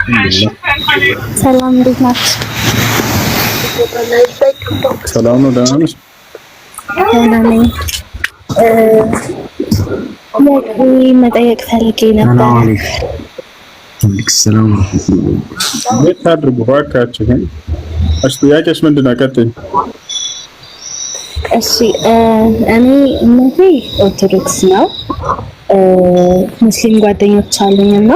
ሰላም እንዴት ናችሁ? ሰላም ነው። ደህና ነሽ? ደህና ነኝ። መጠየቅ ፈልጌ ነበር። ሰላም ቤት አድርጉ እባካችሁን። እሺ ጥያቄሽ ምንድን ነው? ቀጥይ። እሺ እኔ እምነቴ ኦርቶዶክስ ነው። ሙስሊም ጓደኞች አሉኝና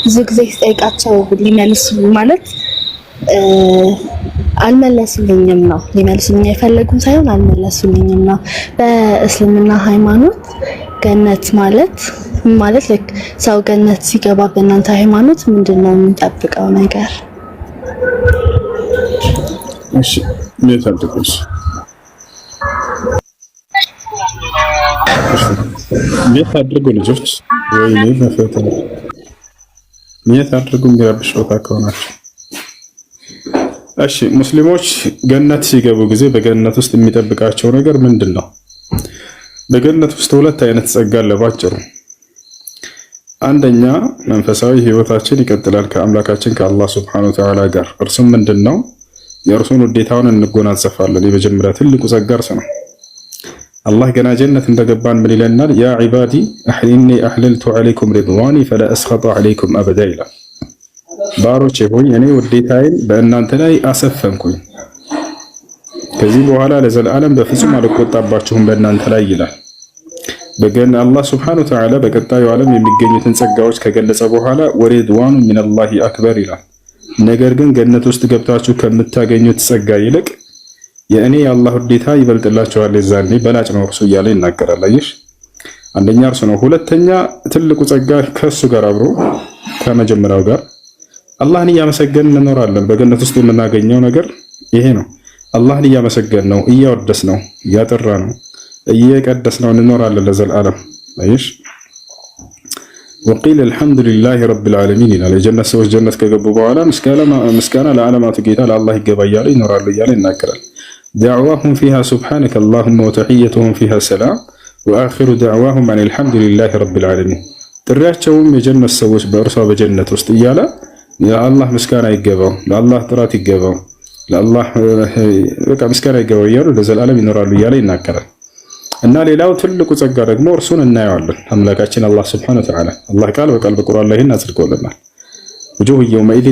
ብዙ ጊዜ ስጠይቃቸው ሊመልሱ ማለት አልመለሱልኝም ነው። ሊመልሱልኝ አይፈልጉም ሳይሆን አልመለሱልኝም ነው። በእስልምና ሃይማኖት ገነት ማለት ልክ ሰው ገነት ሲገባ በእናንተ ሃይማኖት ምንድነው የሚጠብቀው ነገር? እሺ ምን ታደርጉሽ? ቤት አድርጉ ልጆች፣ ወይኔ በፈተና ቤት አድርጉ የሚረብሽ ቦታ ከሆናችሁ። እሺ ሙስሊሞች ገነት ሲገቡ ጊዜ በገነት ውስጥ የሚጠብቃቸው ነገር ምንድን ነው? በገነት ውስጥ ሁለት አይነት ጸጋ አለ ባጭሩ። አንደኛ መንፈሳዊ ህይወታችን ይቀጥላል ከአምላካችን ከአላህ ሱብሓነሁ ወተዓላ ጋር። እርሱም ምንድን ነው? የእርሱን ውዴታውን እንጎናጸፋለን። የመጀመሪያ ትልቁ ጸጋ እርሱ ነው። አላህ ገና ጀነት እንደገባን ምን ይለናል? ያ ዒባዲ ኢኒ አሕለልቱ ዐለይኩም ሪድዋኒ ፈላ አስኸጡ ዐለይኩም አበዳ ይላል። ባሮቼ ሆይ እኔ ውዴታዬን በእናንተ ላይ አሰፈንኩኝ፣ ከዚህ በኋላ ለዘላለም በፍጹም አልቆጣባችሁም በእናንተ ላይ ይላል። በገን አላህ ሱብሓነሁ ወተዓላ በቀጣዩ ዓለም የሚገኙትን ጸጋዎች ከገለጸ በኋላ ወሪድዋኑ ሚነላሂ አክበር ይላል። ነገር ግን ገነት ውስጥ ገብታችሁ ከምታገኙት ጸጋ ይልቅ የእኔ የአላህ ውዴታ ይበልጥላችኋል፣ የዛኔ በላጭ ነው እርሱ እያለ ይናገራል። አየሽ፣ አንደኛ እርሱ ነው። ሁለተኛ ትልቁ ጸጋ ከእሱ ጋር አብሮ ከመጀመሪያው ጋር አላህን እያመሰገን እንኖራለን። በገነት ውስጥ የምናገኘው ነገር ይሄ ነው። አላህን እያመሰገን ነው፣ እያወደስ ነው፣ እያጠራ ነው፣ እየቀደስ ነው እንኖራለን ለዘላለም። አይሽ ወቂል አልሐምዱሊላሂ ረብል ዓለሚን ይላል። የጀነት ሰዎች ጀነት ከገቡ በኋላ ምስጋና ለዓለማቱ ጌታ ለአላህ ይገባ እያለ ይኖራሉ እያለ ይናገራል። دعواهم فيها سبحانك اللهم وتحيتهم فيها سلام وآخر دعواهم أن الحمد لله رب العالمين ጥሪያቸውም የጀነት ሰዎች በእርሷ በጀነት ውስጥ እያለ ለአላህ ምስጋና ይገባው፣ ለአላህ ጥራት ይገባው፣ ለአላህ በቃ ምስጋና ይገባው እያሉ ለዘላለም ይኖራሉ እያለ ይናገራል። እና ሌላው ትልቁ ጸጋ ደግሞ እርሱን እናየዋለን። አምላካችን አላህ ሱብሓነሁ ወተዓላ አላህ ቃል በቃል በቁርአን ላይ ይህን አጽድቆልናል። وجوه يومئذ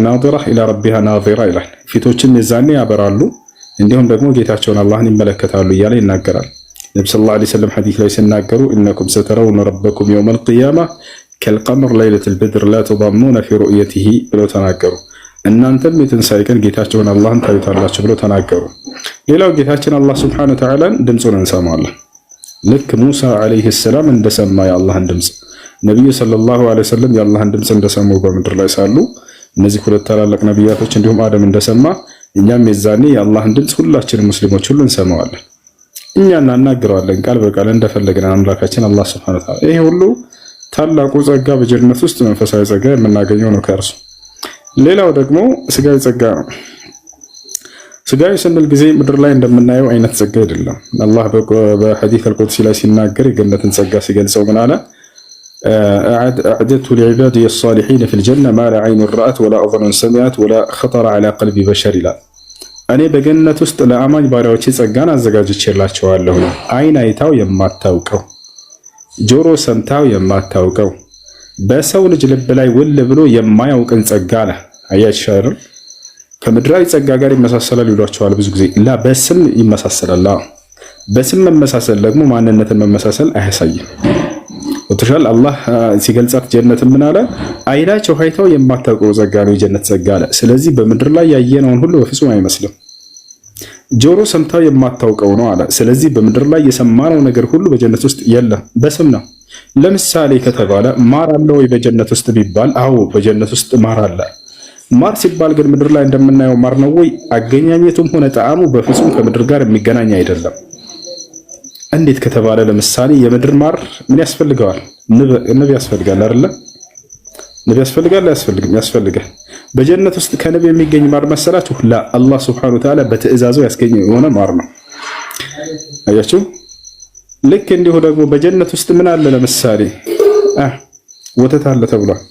ناظرة إلى ربها ناظرة ይላል። ፊቶችም የዛኔ ያበራሉ እንዲሁም ደግሞ ጌታቸውን አላህን ይመለከታሉ እያለ ይናገራል። ነብዩ ሰለላሁ ዐለይሂ ወሰለም ሐዲስ ላይ ሲናገሩ ኢነኩም ሰተረውነ ረበኩም የውመል ቂያማ ከልቀምር ለይለቱል በድር ላ ተضሙነ ፊ ሩእየቲሂ ብለው ተናገሩ። እናንተም የትንሣኤ ቀን ጌታቸውን አላህን ታዩታላችሁ ብለው ተናገሩ። ሌላው ጌታችን አላህ ሱብሓነሁ ወተዓላን ድምፁን እንሰማለን። ልክ ሙሳ ዐለይሂ ሰላም እንደሰማ የአላህን ድምፅ ነብዩ ሰለላሁ ዐለይሂ ወሰለም የአላህን ድምፅ እንደሰሙ በምድር ላይ ሳሉ እነዚህ ሁለት ታላላቅ ነቢያቶች እንዲሁም አደም እንደሰማ እኛም የዛኔ የአላህን ድምፅ ሁላችንም ሙስሊሞች ሁሉ እንሰማዋለን። እኛ እናናግረዋለን ቃል በቃል እንደፈለግን አምላካችን አላህ ሱብሓነሁ ወተዓላ። ይሄ ሁሉ ታላቁ ጸጋ በጀነት ውስጥ መንፈሳዊ ጸጋ የምናገኘው ነው ከእርሱ። ሌላው ደግሞ ስጋዊ ጸጋ ነው። ስጋዊ ስንል ጊዜ ምድር ላይ እንደምናየው አይነት ጸጋ አይደለም። አላህ በሐዲስ አልቁድሲ ላይ ሲናገር የገነትን ጸጋ ሲገልጸው ምን አለ? أعددت لعبادي الصالحين في الجنة ما لا عين رأت ولا أذن سمعت ولا خطر على قلب بشر ይላል። እኔ በገነት ውስጥ ለአማኝ ባሪያዎቼ ጸጋን አዘጋጅቼላቸዋለሁ። አይን አይታው የማታውቀው፣ ጆሮ ሰምታው የማታውቀው፣ በሰው ልጅ ልብ ላይ ውል ብሎ የማያውቅን ጸጋ አለ። አያችኋል፣ ከምድራዊ ጸጋ ጋር ይመሳሰላል ይሏቸዋል ብዙ ጊዜ። ላ በስም ይመሳሰላል። በስም መመሳሰል ደግሞ ማንነትን መመሳሰል አያሳይም። ወተሻል አላህ ሲገልጻት ጀነት ምን አለ? አይናቸው አይተው የማታውቀው ጸጋ ነው የጀነት ጸጋ አለ። ስለዚህ በምድር ላይ ያየነውን ሁሉ በፍጹም አይመስልም። ጆሮ ሰምታው የማታውቀው ነው አለ። ስለዚህ በምድር ላይ የሰማነው ነገር ሁሉ በጀነት ውስጥ የለም፣ በስም ነው። ለምሳሌ ከተባለ ማር አለ ወይ በጀነት ውስጥ ቢባል፣ አዎ በጀነት ውስጥ ማር አለ። ማር ሲባል ግን ምድር ላይ እንደምናየው ማር ነው ወይ? አገኛኘቱም ሆነ ጣዕሙ በፍጹም ከምድር ጋር የሚገናኝ አይደለም። እንዴት ከተባለ ለምሳሌ የምድር ማር ምን ያስፈልገዋል? ንብ ያስፈልጋል አይደለ? ንብ ያስፈልጋል አያስፈልግም? ያስፈልጋል። በጀነት ውስጥ ከንብ የሚገኝ ማር መሰላችሁ? ላ አላህ ሱብሓነሁ ወተዓላ በትዕዛዙ ያስገኘ የሆነ ማር ነው። አያችሁ። ልክ እንዲሁ ደግሞ በጀነት ውስጥ ምን አለ? ለምሳሌ ወተት አለ ተብሏል።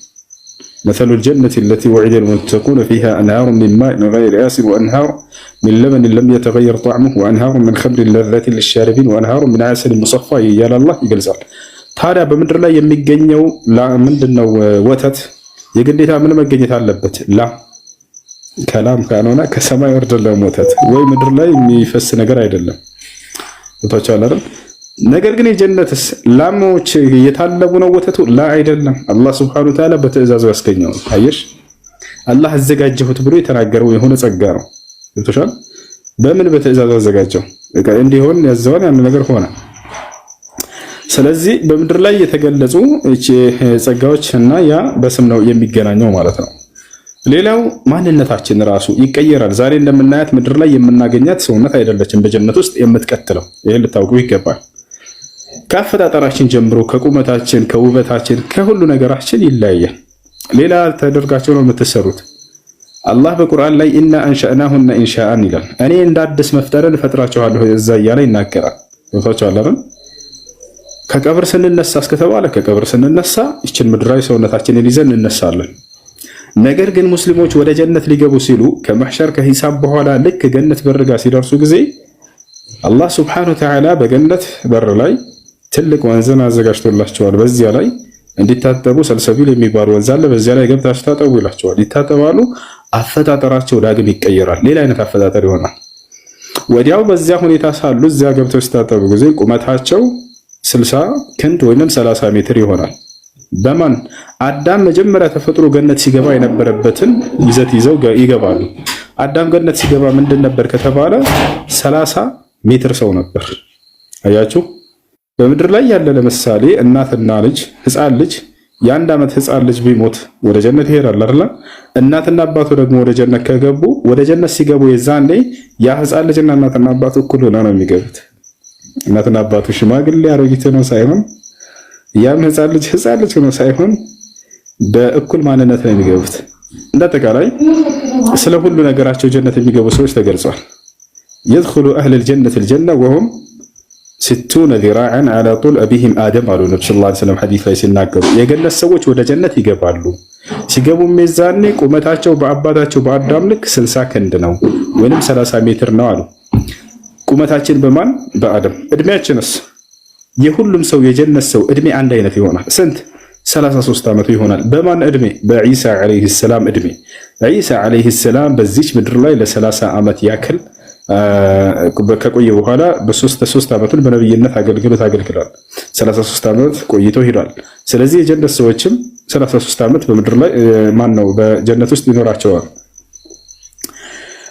مثل الجنة التي وعد المتقون فيها أنهار من ماء غير آسن وأنهار من لبن لم يتغير طعمه وأنهار من خمر لذة للشاربين وأنهار من عسل مصفى يا الله يقلزال ታዲያ በምድር ላይ የሚገኘው ምንድነው ወተት የግዴታ ምን መገኘት አለበት ከላም ካኖና ከሰማይ ወርደለም ወተት ወይ ምድር ላይ የሚፈስ ነገር አይደለም ወታቻለ ነገር ግን የጀነትስ ላሞች የታለቡ ነው ወተቱ አይደለም አላህ Subhanahu Wa Ta'ala በትዕዛዙ ያስገኘው አየሽ አላህ አዘጋጀሁት ብሎ የተናገረው የሆነ ጸጋ ነው ወታቻለ በምን በትዕዛዙ አዘጋጀው እንዲሆን ያዘዋን ያን ነገር ሆነ ስለዚህ በምድር ላይ የተገለጹ እቺ ጸጋዎች እና ያ በስም ነው የሚገናኘው ማለት ነው ሌላው ማንነታችን ራሱ ይቀየራል ዛሬ እንደምናያት ምድር ላይ የምናገኛት ሰውነት አይደለችም በጀነት ውስጥ የምትቀጥለው ይሄ ልታውቁ ይገባል ከአፈጣጠራችን ጀምሮ ከቁመታችን ከውበታችን ከሁሉ ነገራችን ይለያያል ሌላ ተደርጋቸው ነው የምትሰሩት አላህ በቁርአን ላይ ኢና አንሻእናሁና ኢንሻአን ይላል እኔ እንዳድስ መፍጠርን ፈጥራቸዋለሁ እዛ ያለ ይናገራል ወጣቻለሁ ከቀብር ስንነሳ እስከተባለ ከቀብር ስንነሳ እቺን ምድራዊ ሰውነታችንን ይዘን እንነሳለን ነገር ግን ሙስሊሞች ወደ ጀነት ሊገቡ ሲሉ ከመህሸር ከሂሳብ በኋላ ልክ ገነት በርጋ ሲደርሱ ጊዜ አላህ Subhanahu Wa Ta'ala በገነት በር ላይ ትልቅ ወንዝን አዘጋጅቶላቸዋል በዚያ ላይ እንዲታጠቡ ሰልሰቢል የሚባል ወንዝ አለ በዚያ ላይ ገብታችሁ ታጠቡ ይላቸዋል ይታጠባሉ አፈጣጠራቸው ዳግም ይቀየራል ሌላ አይነት አፈጣጠር ይሆናል ወዲያው በዚያ ሁኔታ ሳሉ እዚያ ገብተው ሲታጠቡ ጊዜ ቁመታቸው 60 ክንድ ወይንም 30 ሜትር ይሆናል በማን አዳም መጀመሪያ ተፈጥሮ ገነት ሲገባ የነበረበትን ይዘት ይዘው ይገባሉ አዳም ገነት ሲገባ ምንድን ነበር ከተባለ 30 ሜትር ሰው ነበር አያችሁ በምድር ላይ ያለ ለምሳሌ እናትና ልጅ ህፃን ልጅ የአንድ ዓመት ህፃን ልጅ ቢሞት ወደ ጀነት ይሄዳል አይደል እናትና አባቱ ደግሞ ወደ ጀነት ከገቡ ወደ ጀነት ሲገቡ የዛኔ ያ ህፃን ልጅና እናትና አባቱ እኩል ሆነው ነው የሚገቡት እናትና አባቱ ሽማግሌ አሮጊት ነው ሳይሆን ያም ህፃን ልጅ ነው ሳይሆን በእኩል ማንነት ነው የሚገቡት እንደተቃላይ ስለ ሁሉ ነገራቸው ጀነት የሚገቡ ሰዎች ተገልጿል يدخل اهل الجنه الجنه وهم 60 ذراعا على طول ابيهم ادم قالوا النبي صلى الله عليه وسلم حديث ላይ ሲናገሩ የገነት ሰዎች ወደ ጀነት ይገባሉ ሲገቡ ሜዛኔ ቁመታቸው በአባታቸው በአዳም ልክ 60 ክንድ ነው ወይንም 30 ሜትር ነው አሉ ቁመታችን በማን በአደም እድሜያችንስ የሁሉም ሰው የጀነት ሰው እድሜ አንድ አይነት ይሆናል ስንት 33 ዓመት ይሆናል በማን እድሜ በኢሳ አለይሂ ሰላም እድሜ ኢሳ አለይሂ ሰላም በዚች ምድር ላይ ለ30 ዓመት ያክል ከቆየ በኋላ በ3 ዓመቱን በነብይነት አገልግሏል 33 ዓመት ቆይቶ ሄዷል ስለዚህ የጀነት ሰዎችም 33 ዓመት በምድር ላይ ማን ነው በጀነት ውስጥ ይኖራቸዋል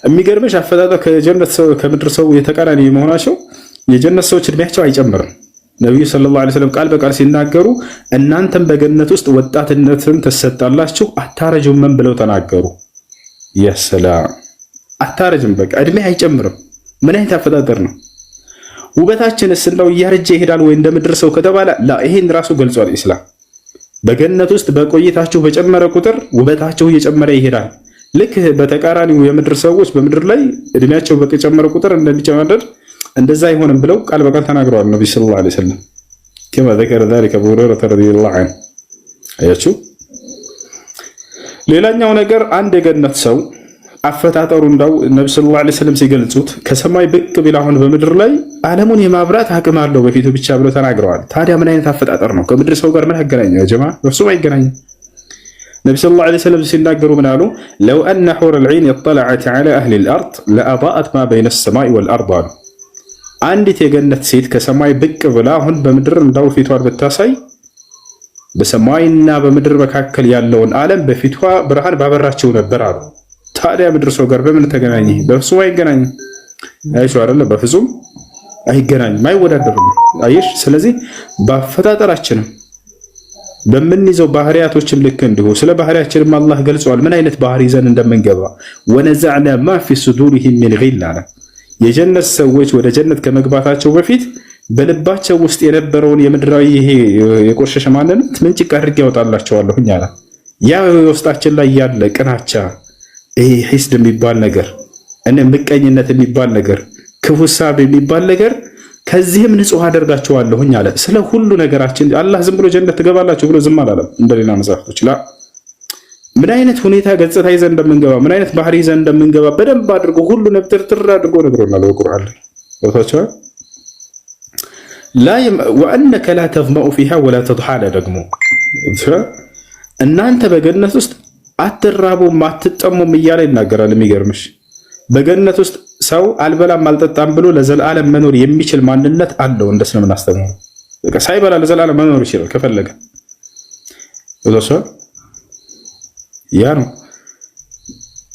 የሚገርምሽ አፈጣጣ ከጀነት ሰው ከምድር ሰው የተቃራኒ መሆናቸው የጀነት ሰዎች እድሜያቸው አይጨምርም ነብዩ ሰለላሁ ዐለይሂ ወሰለም ቃል በቃል ሲናገሩ እናንተም በገነት ውስጥ ወጣትነትን ተሰጣላችሁ አታረጁም ምን ብለው ተናገሩ የሰላም አታረጅም በቃ እድሜ አይጨምርም ምን አይነት አፈጣጠር ነው ውበታችንስ እንደው እያረጀ ይሄዳል ወይ እንደምድር ሰው ከተባለ ይሄን ራሱ ገልጿል ኢስላም በገነት ውስጥ በቆይታችሁ በጨመረ ቁጥር ውበታችሁ እየጨመረ ይሄዳል ልክ በተቃራኒው የምድር ሰዎች በምድር ላይ እድሜያቸው በጨመረ ቁጥር እንደሚጨመር እንደዛ አይሆንም ብለው ቃል በቃል ተናግረዋል ነብዩ ሰለላሁ ዐለይሂ ወሰለም كما ذكر ذلك ابو هريره رضي الله عنه አያችሁ ሌላኛው ነገር አንድ የገነት ሰው አፈጣጠሩ እንዳው ነብዩ ሰለላሁ ዐለይሂ ወሰለም ሲገልጹት ከሰማይ ብቅ ቢል አሁን በምድር ላይ ዓለሙን የማብራት አቅም አለው በፊቱ ብቻ ብለው ተናግረዋል ታዲያ ምን አይነት አፈጣጠር ነው ከምድር ሰው ጋር ምን ያገናኘው ጀማ በፍጹም አይገናኝም ነብዩ ሰለላሁ ዐለይሂ ወሰለም ሲናገሩ ምን አሉ لو ان حور العين اطلعت على اهل الارض لاضاءت ما بين السماء والارض አንዲት የገነት ሴት ከሰማይ ብቅ ብላ አሁን በምድር እንዳው ፊቷን ብታሳይ በሰማይና በምድር መካከል ያለውን ዓለም በፊቷ ብርሃን ባበራቸው ነበር አሉ ታዲያ ምድር ሰው ጋር በምን ተገናኘ በፍጹም አይገናኝም አይሽ አይደለ በፍጹም አይገናኝም አይወዳደርም አይሽ ስለዚህ በአፈጣጠራችንም በምንይዘው ባህሪያቶችም ልክ እንዲሁ ስለ ባህሪያችንም አላህ ገልጿል ምን አይነት ባህሪ ይዘን እንደምንገባ ወነዘዕና ማ ፊ ሱዱሪሂም ሚን ጊል አለ የጀነት ሰዎች ወደ ጀነት ከመግባታቸው በፊት በልባቸው ውስጥ የነበረውን የምድራዊ ይሄ የቆሸሸ ማንነት ምንጭ አድርጌ ያወጣላቸዋለሁ አለ ያ ውስጣችን ላይ ያለ ቅናቻ ይሄ ሂስድ የሚባል ነገር እነ ምቀኝነት የሚባል ነገር ክፉሳብ የሚባል ነገር ከዚህም ንጹህ አደርጋቸዋለሁ አለ ስለ ሁሉ ነገራችን አላህ ዝም ብሎ ጀነት ትገባላችሁ ብሎ ዝም አላለም እንደሌላ መጽሐፎች ምን አይነት ሁኔታ ገጽታ ይዘን እንደምንገባ ምን አይነት ባህሪ ይዘን እንደምንገባ በደንብ አድርጎ ሁሉ ነብጥርጥር አድርጎ ነግሮናል በቁርአን ላይ ወታቻ لا وانك لا تظمأ فيها ولا تضحى ደግሞ እናንተ በገነት ውስጥ አትራቡም አትጠሙም እያለ ይናገራል። የሚገርምሽ በገነት ውስጥ ሰው አልበላም አልጠጣም ብሎ ለዘላለም መኖር የሚችል ማንነት አለው። እንደ እስልምና አስተምሮ በቃ ሳይበላ ለዘላለም መኖር ይችላል ከፈለገ። ያ ነው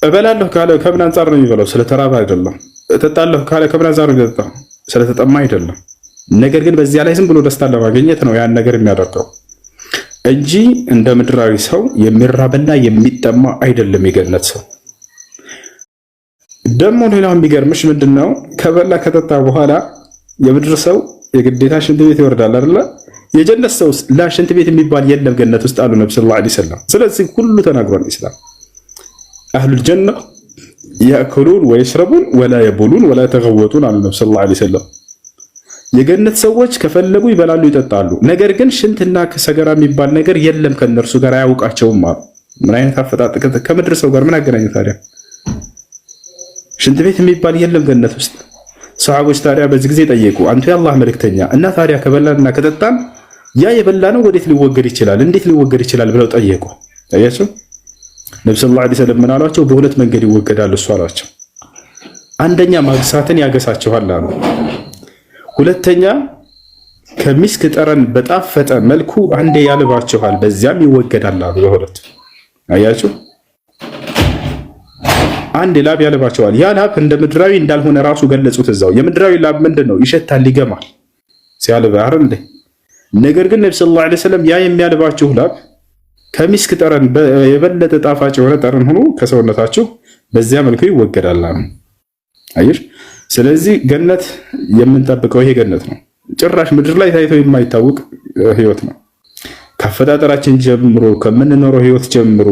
እበላለሁ ካለ ከምን አንፃር ነው የሚበላው? ስለተራበ አይደለም። እጠጣለሁ ካለ ከምን አንፃር ነው የሚጠጣው? ስለተጠማ አይደለም። ነገር ግን በዚያ ላይ ዝም ብሎ ደስታ ለማግኘት ነው ያን ነገር የሚያደርገው እንጂ እንደ ምድራዊ ሰው የሚራብና የሚጠማ አይደለም። የገነት ሰው ደግሞ ሌላው የሚገርምሽ ምንድነው? ከበላ ከጠጣ በኋላ የምድር ሰው የግዴታ ሽንት ቤት ይወርዳል አይደለ? የጀነት ሰው ላ ሽንት ቤት የሚባል የለም ገነት ውስጥ አሉ ነብዩ ሰለላሁ ዐለይሂ ወሰለም። ስለዚህ ሁሉ ተናግሯል ኢስላም። አህሉል ጀነ ያእኩሉን ወይሽረቡን ወላ የቡሉን ወላ ተገወጡን አሉ ነብዩ ሰለላሁ ዐለይሂ ወሰለም። የገነት ሰዎች ከፈለጉ ይበላሉ ይጠጣሉ። ነገር ግን ሽንትና ሰገራ የሚባል ነገር የለም ከነርሱ ጋር አያውቃቸውም አሉ። ምን አይነት አፈጣጥ ከምድር ሰው ጋር ምን አገናኘው ታዲያ? ሽንት ቤት የሚባል የለም ገነት ውስጥ። ሰሃቦች ታዲያ በዚህ ጊዜ ጠየቁ፣ አንተ የአላህ መልእክተኛ እና ታዲያ ከበላንና ከጠጣን ያ የበላነው ወዴት ሊወገድ ይችላል? እንዴት ሊወገድ ይችላል ብለው ጠየቁ። ታያችሁ ነብዩ ሰለላሁ ዐለይሂ ወሰለም ምን አሏቸው? በሁለት መንገድ ይወገዳል እሱ አሏቸው። አንደኛ ማግሳትን ያገሳቸዋል አሉ። ሁለተኛ ከሚስክ ጠረን በጣፈጠ መልኩ አንዴ ያልባቸዋል፣ በዚያም ይወገዳል አሉ። በሁለት አያችሁ፣ አንዴ ላብ ያልባቸዋል። ያ ላብ እንደ ምድራዊ እንዳልሆነ ራሱ ገለጹት እዛው። የምድራዊ ላብ ምንድነው? ይሸታል፣ ይገማል ሲያልብ አይደል እንዴ? ነገር ግን ነብዩ ሰለላሁ ዐለይሂ ወሰለም ያ የሚያልባችሁ ላብ ከሚስክ ጠረን የበለጠ ጣፋጭ የሆነ ጠረን ሆኖ ከሰውነታችሁ በዚያ መልኩ ይወገዳል አሉ። አየሽ፣ ስለዚህ ገነት የምንጠብቀው ይሄ ገነት ነው። ጭራሽ ምድር ላይ ታይቶ የማይታወቅ ህይወት ነው። ከአፈጣጠራችን ጀምሮ ከምንኖረው ህይወት ጀምሮ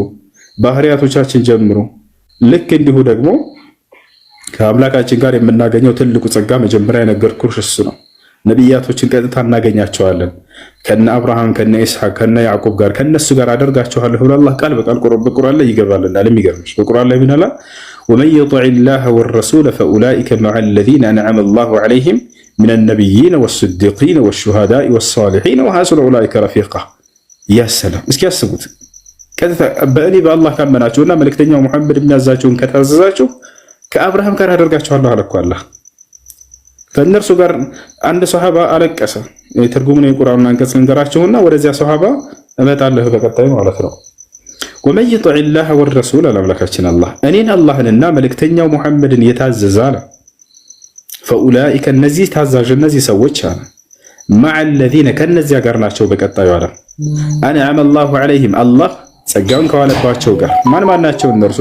ባህሪያቶቻችን ጀምሮ ልክ እንዲሁ ደግሞ ከአምላካችን ጋር የምናገኘው ትልቁ ጸጋ መጀመሪያ የነገርኩሽ እሱ ነው። ነቢያቶችን ቀጥታ እናገኛቸዋለን። ከነ አብርሃም ከነ ኢስሐቅ ከነ ያዕቆብ ጋር ከነሱ ጋር አደርጋቸዋለሁ ብሎ አላህ ቃል በቃል በቁርአን ላይ ይገባልናል። የሚገርምሽ በቁርአን ላይ ምን አለ? ወመን የጢዕ ላህ ወረሱለ ፈኡላኢከ መዐ አለዚነ አንዐመ አላሁ ዐለይሂም ሚነ ነቢይነ ወስዲቂነ ወሹሃዳኢ ወሳሊሒነ ወሐሱነ ኡላኢከ ረፊቃ። ያ ሰላም! እስኪ ያስቡት። ቀጥታ በእኔ በአላህ ካመናችሁና መልእክተኛው ሙሐመድ የሚያዛችሁን ከታዘዛችሁ ከአብርሃም ጋር አደርጋችኋለሁ አለ እኮ አላህ። ከእነርሱ ጋር አንድ ሶሃባ አለቀሰ። የትርጉሙን የቁርአኑን አንቀጽ ልንገራችሁና ወደዚያ ሶሃባ እመጣለሁ በቀጣይ ማለት ነው። ወመን ይጢዕ ላህ ወረሱል አምላካችን አላህ እኔን አላህንና መልእክተኛው ሙሐመድን የታዘዘ አለ ፈኡላኢከ እነዚህ ታዛዥ እነዚህ ሰዎች አለ መዐ አለዚነ ከነዚያ ጋር ናቸው። በቀጣዩ አለ አንዐመ አላሁ ዐለይሂም አላህ ጸጋውን ከዋለባቸው ጋር ማን ናቸው? እነርሱ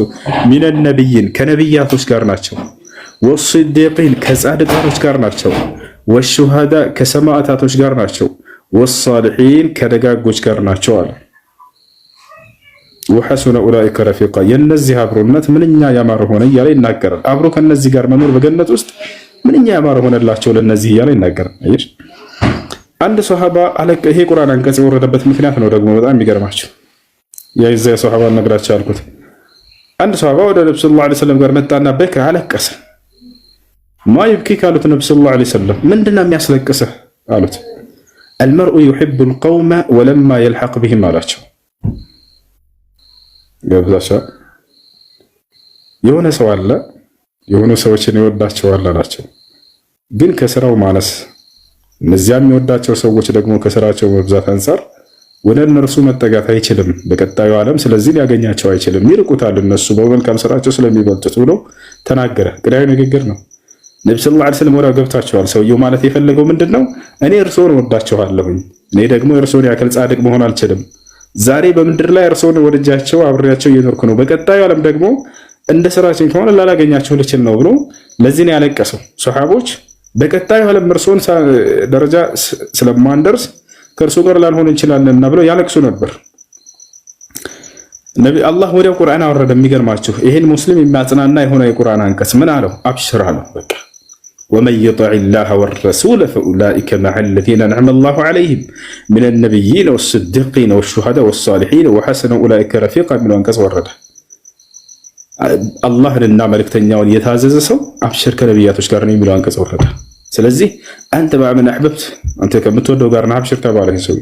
ሚነ ነቢይን ከነቢያቶች ጋር ናቸው። ወስዲቂን ከጻድቃኖች ጋር ናቸው። ወሹሃዳ ከሰማዕታቶች ጋር ናቸው። ወሳሊሒን ከደጋጎች ጋር ናቸው አለ። ወሐሱነ ኡላኢከ ረፊቃ የነዚህ አብሮነት ምንኛ ያማረ ሆነ እያለ ይናገራል። አብሮ ከነዚህ ጋር መኖር በገነት ውስጥ ምንኛ ያማረ ሆነላቸው ለነዚህ እያለ ይናገራል። አየሽ፣ አንድ ሶሃባ አለቀ። ይሄ ቁርአን አንቀጽ የወረደበት ምክንያት ነው ደግሞ በጣም የሚገርማቸው። የዛ ሶሃባ ነግራቸው አልኩት። አንድ ሶሃባ ወደ ነብዩ ሰለላሁ ዐለይሂ ወሰለም ጋር መጣና በከ አለቀሰ። ማ ይብኪ ካሉት ነብዩ ሰለላሁ ዐለይሂ ወሰለም ምንድነው የሚያስለቅስህ አሉት። አልመርኡ ዩሂቡል ቀውመ ወለማ የልሐቅ ቢሂም አላቸው። ገብዛቸው የሆነ ሰው አለ የሆኑ ሰዎችን ይወዳቸዋል አላቸው። ግን ከስራው ማነስ እነዚያ የሚወዳቸው ሰዎች ደግሞ ከስራቸው መብዛት አንፃር ወደ እነርሱ መጠጋት አይችልም በቀጣዩ ዓለም። ስለዚህ ሊያገኛቸው አይችልም፣ ይርቁታል እነሱ በመልካም ስራቸው ስለሚበልጡት ብሎ ተናገረ። ቅዳዩ ንግግር ነው። ነብዩ ሰለላሁ ዐለይሂ ወሰለም ወዲያው ገብታቸዋል። ሰውየው ማለት የፈለገው ምንድነው? እኔ እርሶን ወዳቸዋለሁኝ፣ እኔ ደግሞ እርሶን ያክል ጻድቅ መሆን አልችልም። ዛሬ በምድር ላይ እርሶን ወድጃቸው አብሬያቸው እየኖርኩ ነው። በቀጣዩ ዓለም ደግሞ እንደ ስራችን ከሆነ ላላገኛቸው ልችል ነው ብሎ ለዚህ ነው ያለቀሰው። ሱሐቦች በቀጣዩ ዓለም እርሶን ደረጃ ስለማንደርስ ከእርሱ ጋር ላንሆን እንችላለንና ብለው ያለቅሱ ነበር። ነቢ አላህ ወዲያው ቁርአን አወረደ። የሚገርማችሁ ይሄን ሙስሊም የሚያጽናና የሆነ የቁርአን አንቀጽ ምን አለው? አብሽር አለው። በቃ ومن يطع الله والرسول فأولئك مع الذين أنعم الله عليهم من النبيين والصديقين والشهداء والصالحين وحسن أولئك رفيقا من أنكس ورده الله لنا ملكتنياውን የታዘዘ ሰው አብሽር ከነቢያቶች ጋር ነው የሚለው አንቀጽ ወረደ። ስለዚህ አንተ በአመን አህበብት አንተ ከምትወደው ጋር ነው አብሽር ተባለ ሰው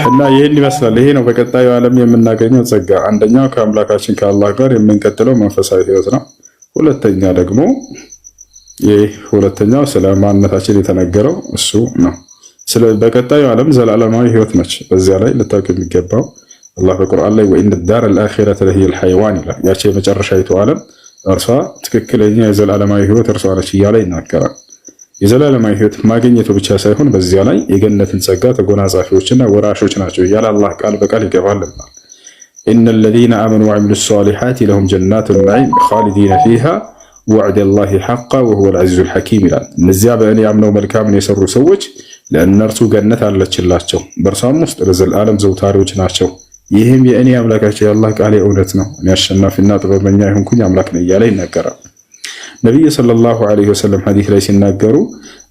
እና ይሄን ይመስላል። ይሄ ነው በቀጣዩ ዓለም የምናገኘው ጸጋ። አንደኛው ከአምላካችን ከአላህ ጋር የምንቀጥለው መንፈሳዊ ህይወት ነው። ሁለተኛ ደግሞ ሁለተኛው ስለ ማንነታችን የተነገረው እሱ ነው። ስለ በቀጣዩ ዓለም ዘላለማዊ ህይወት ነች። በዚያ ላይ ልታውቅ የሚገባው አላህ በቁርአን ላይ ወኢነ ዳር አልአኺረተ ለሂየል ሐይዋን ይላል። ያቺ የመጨረሻይቱ ዓለም እርሷ ትክክለኛ የዘላለማዊ ህይወት እርሷ ነች እያለ ይናገራል። የዘላለማዊ ህይወት ማግኘቱ ብቻ ሳይሆን በዚያ ላይ የገነትን ጸጋ ተጎናጻፊዎችና ወራሾች ናቸው እያለ አላህ ቃል በቃል ይገባልና ኢነል ለዚነ አመኑ ወዐሚሉስ ሷሊሓቲ ለሁም ጀናቱን ነዒም ኻሊዲነ ፊሃ ወዕደላሂ ሐqqን ወሁወል ዐዚዙል ሐኪም ይላል። እነዚያ በእኔ አምነው መልካምን የሰሩ ሰዎች ለእነርሱ ገነት አለችላቸው፣ በእርሷም ውስጥ ለዘላለም ዘውታሪዎች ናቸው። ይህም የእኔ አምላካቸው የአላህ ቃል እውነት ነው፣ እኔ አሸናፊና ጥበበኛ የሆንኩኝ አምላክ ነኝ እያለ ይናገራል። ነቢዩ ሰለላሁ ዐለይሂ ወሰለም ሐዲስ ላይ ሲናገሩ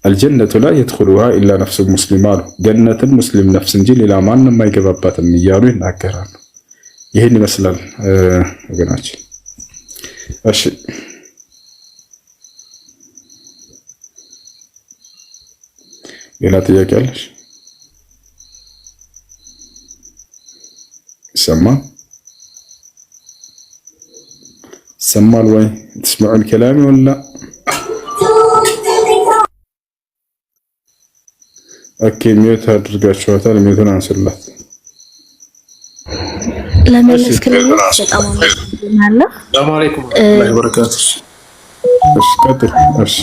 አልጀነቱ ላ የድኹሉሃ ኢላ ነፍሱ ሙስሊም አሉ። ገነትን ሙስሊም ነፍስ እንጂ ሌላ ማንም አይገባባትም እያሉ ይናገራሉ። ይህን ይመስላል ወገናችን። እሺ ሌላ ጥያቄ አለሽ? ይሰማል ወይ? ትስማዑል ከላሚ ወላ? ኦኬ ሚዩት አድርጋችኋታል። ሚዩትን አንስላት። ለመለስክልኝ በጣም አመሰግናለሁ። ሰላም አለይኩም ወራህመቱላሂ ወበረካቱሁ። እሺ ቀጥል። እሺ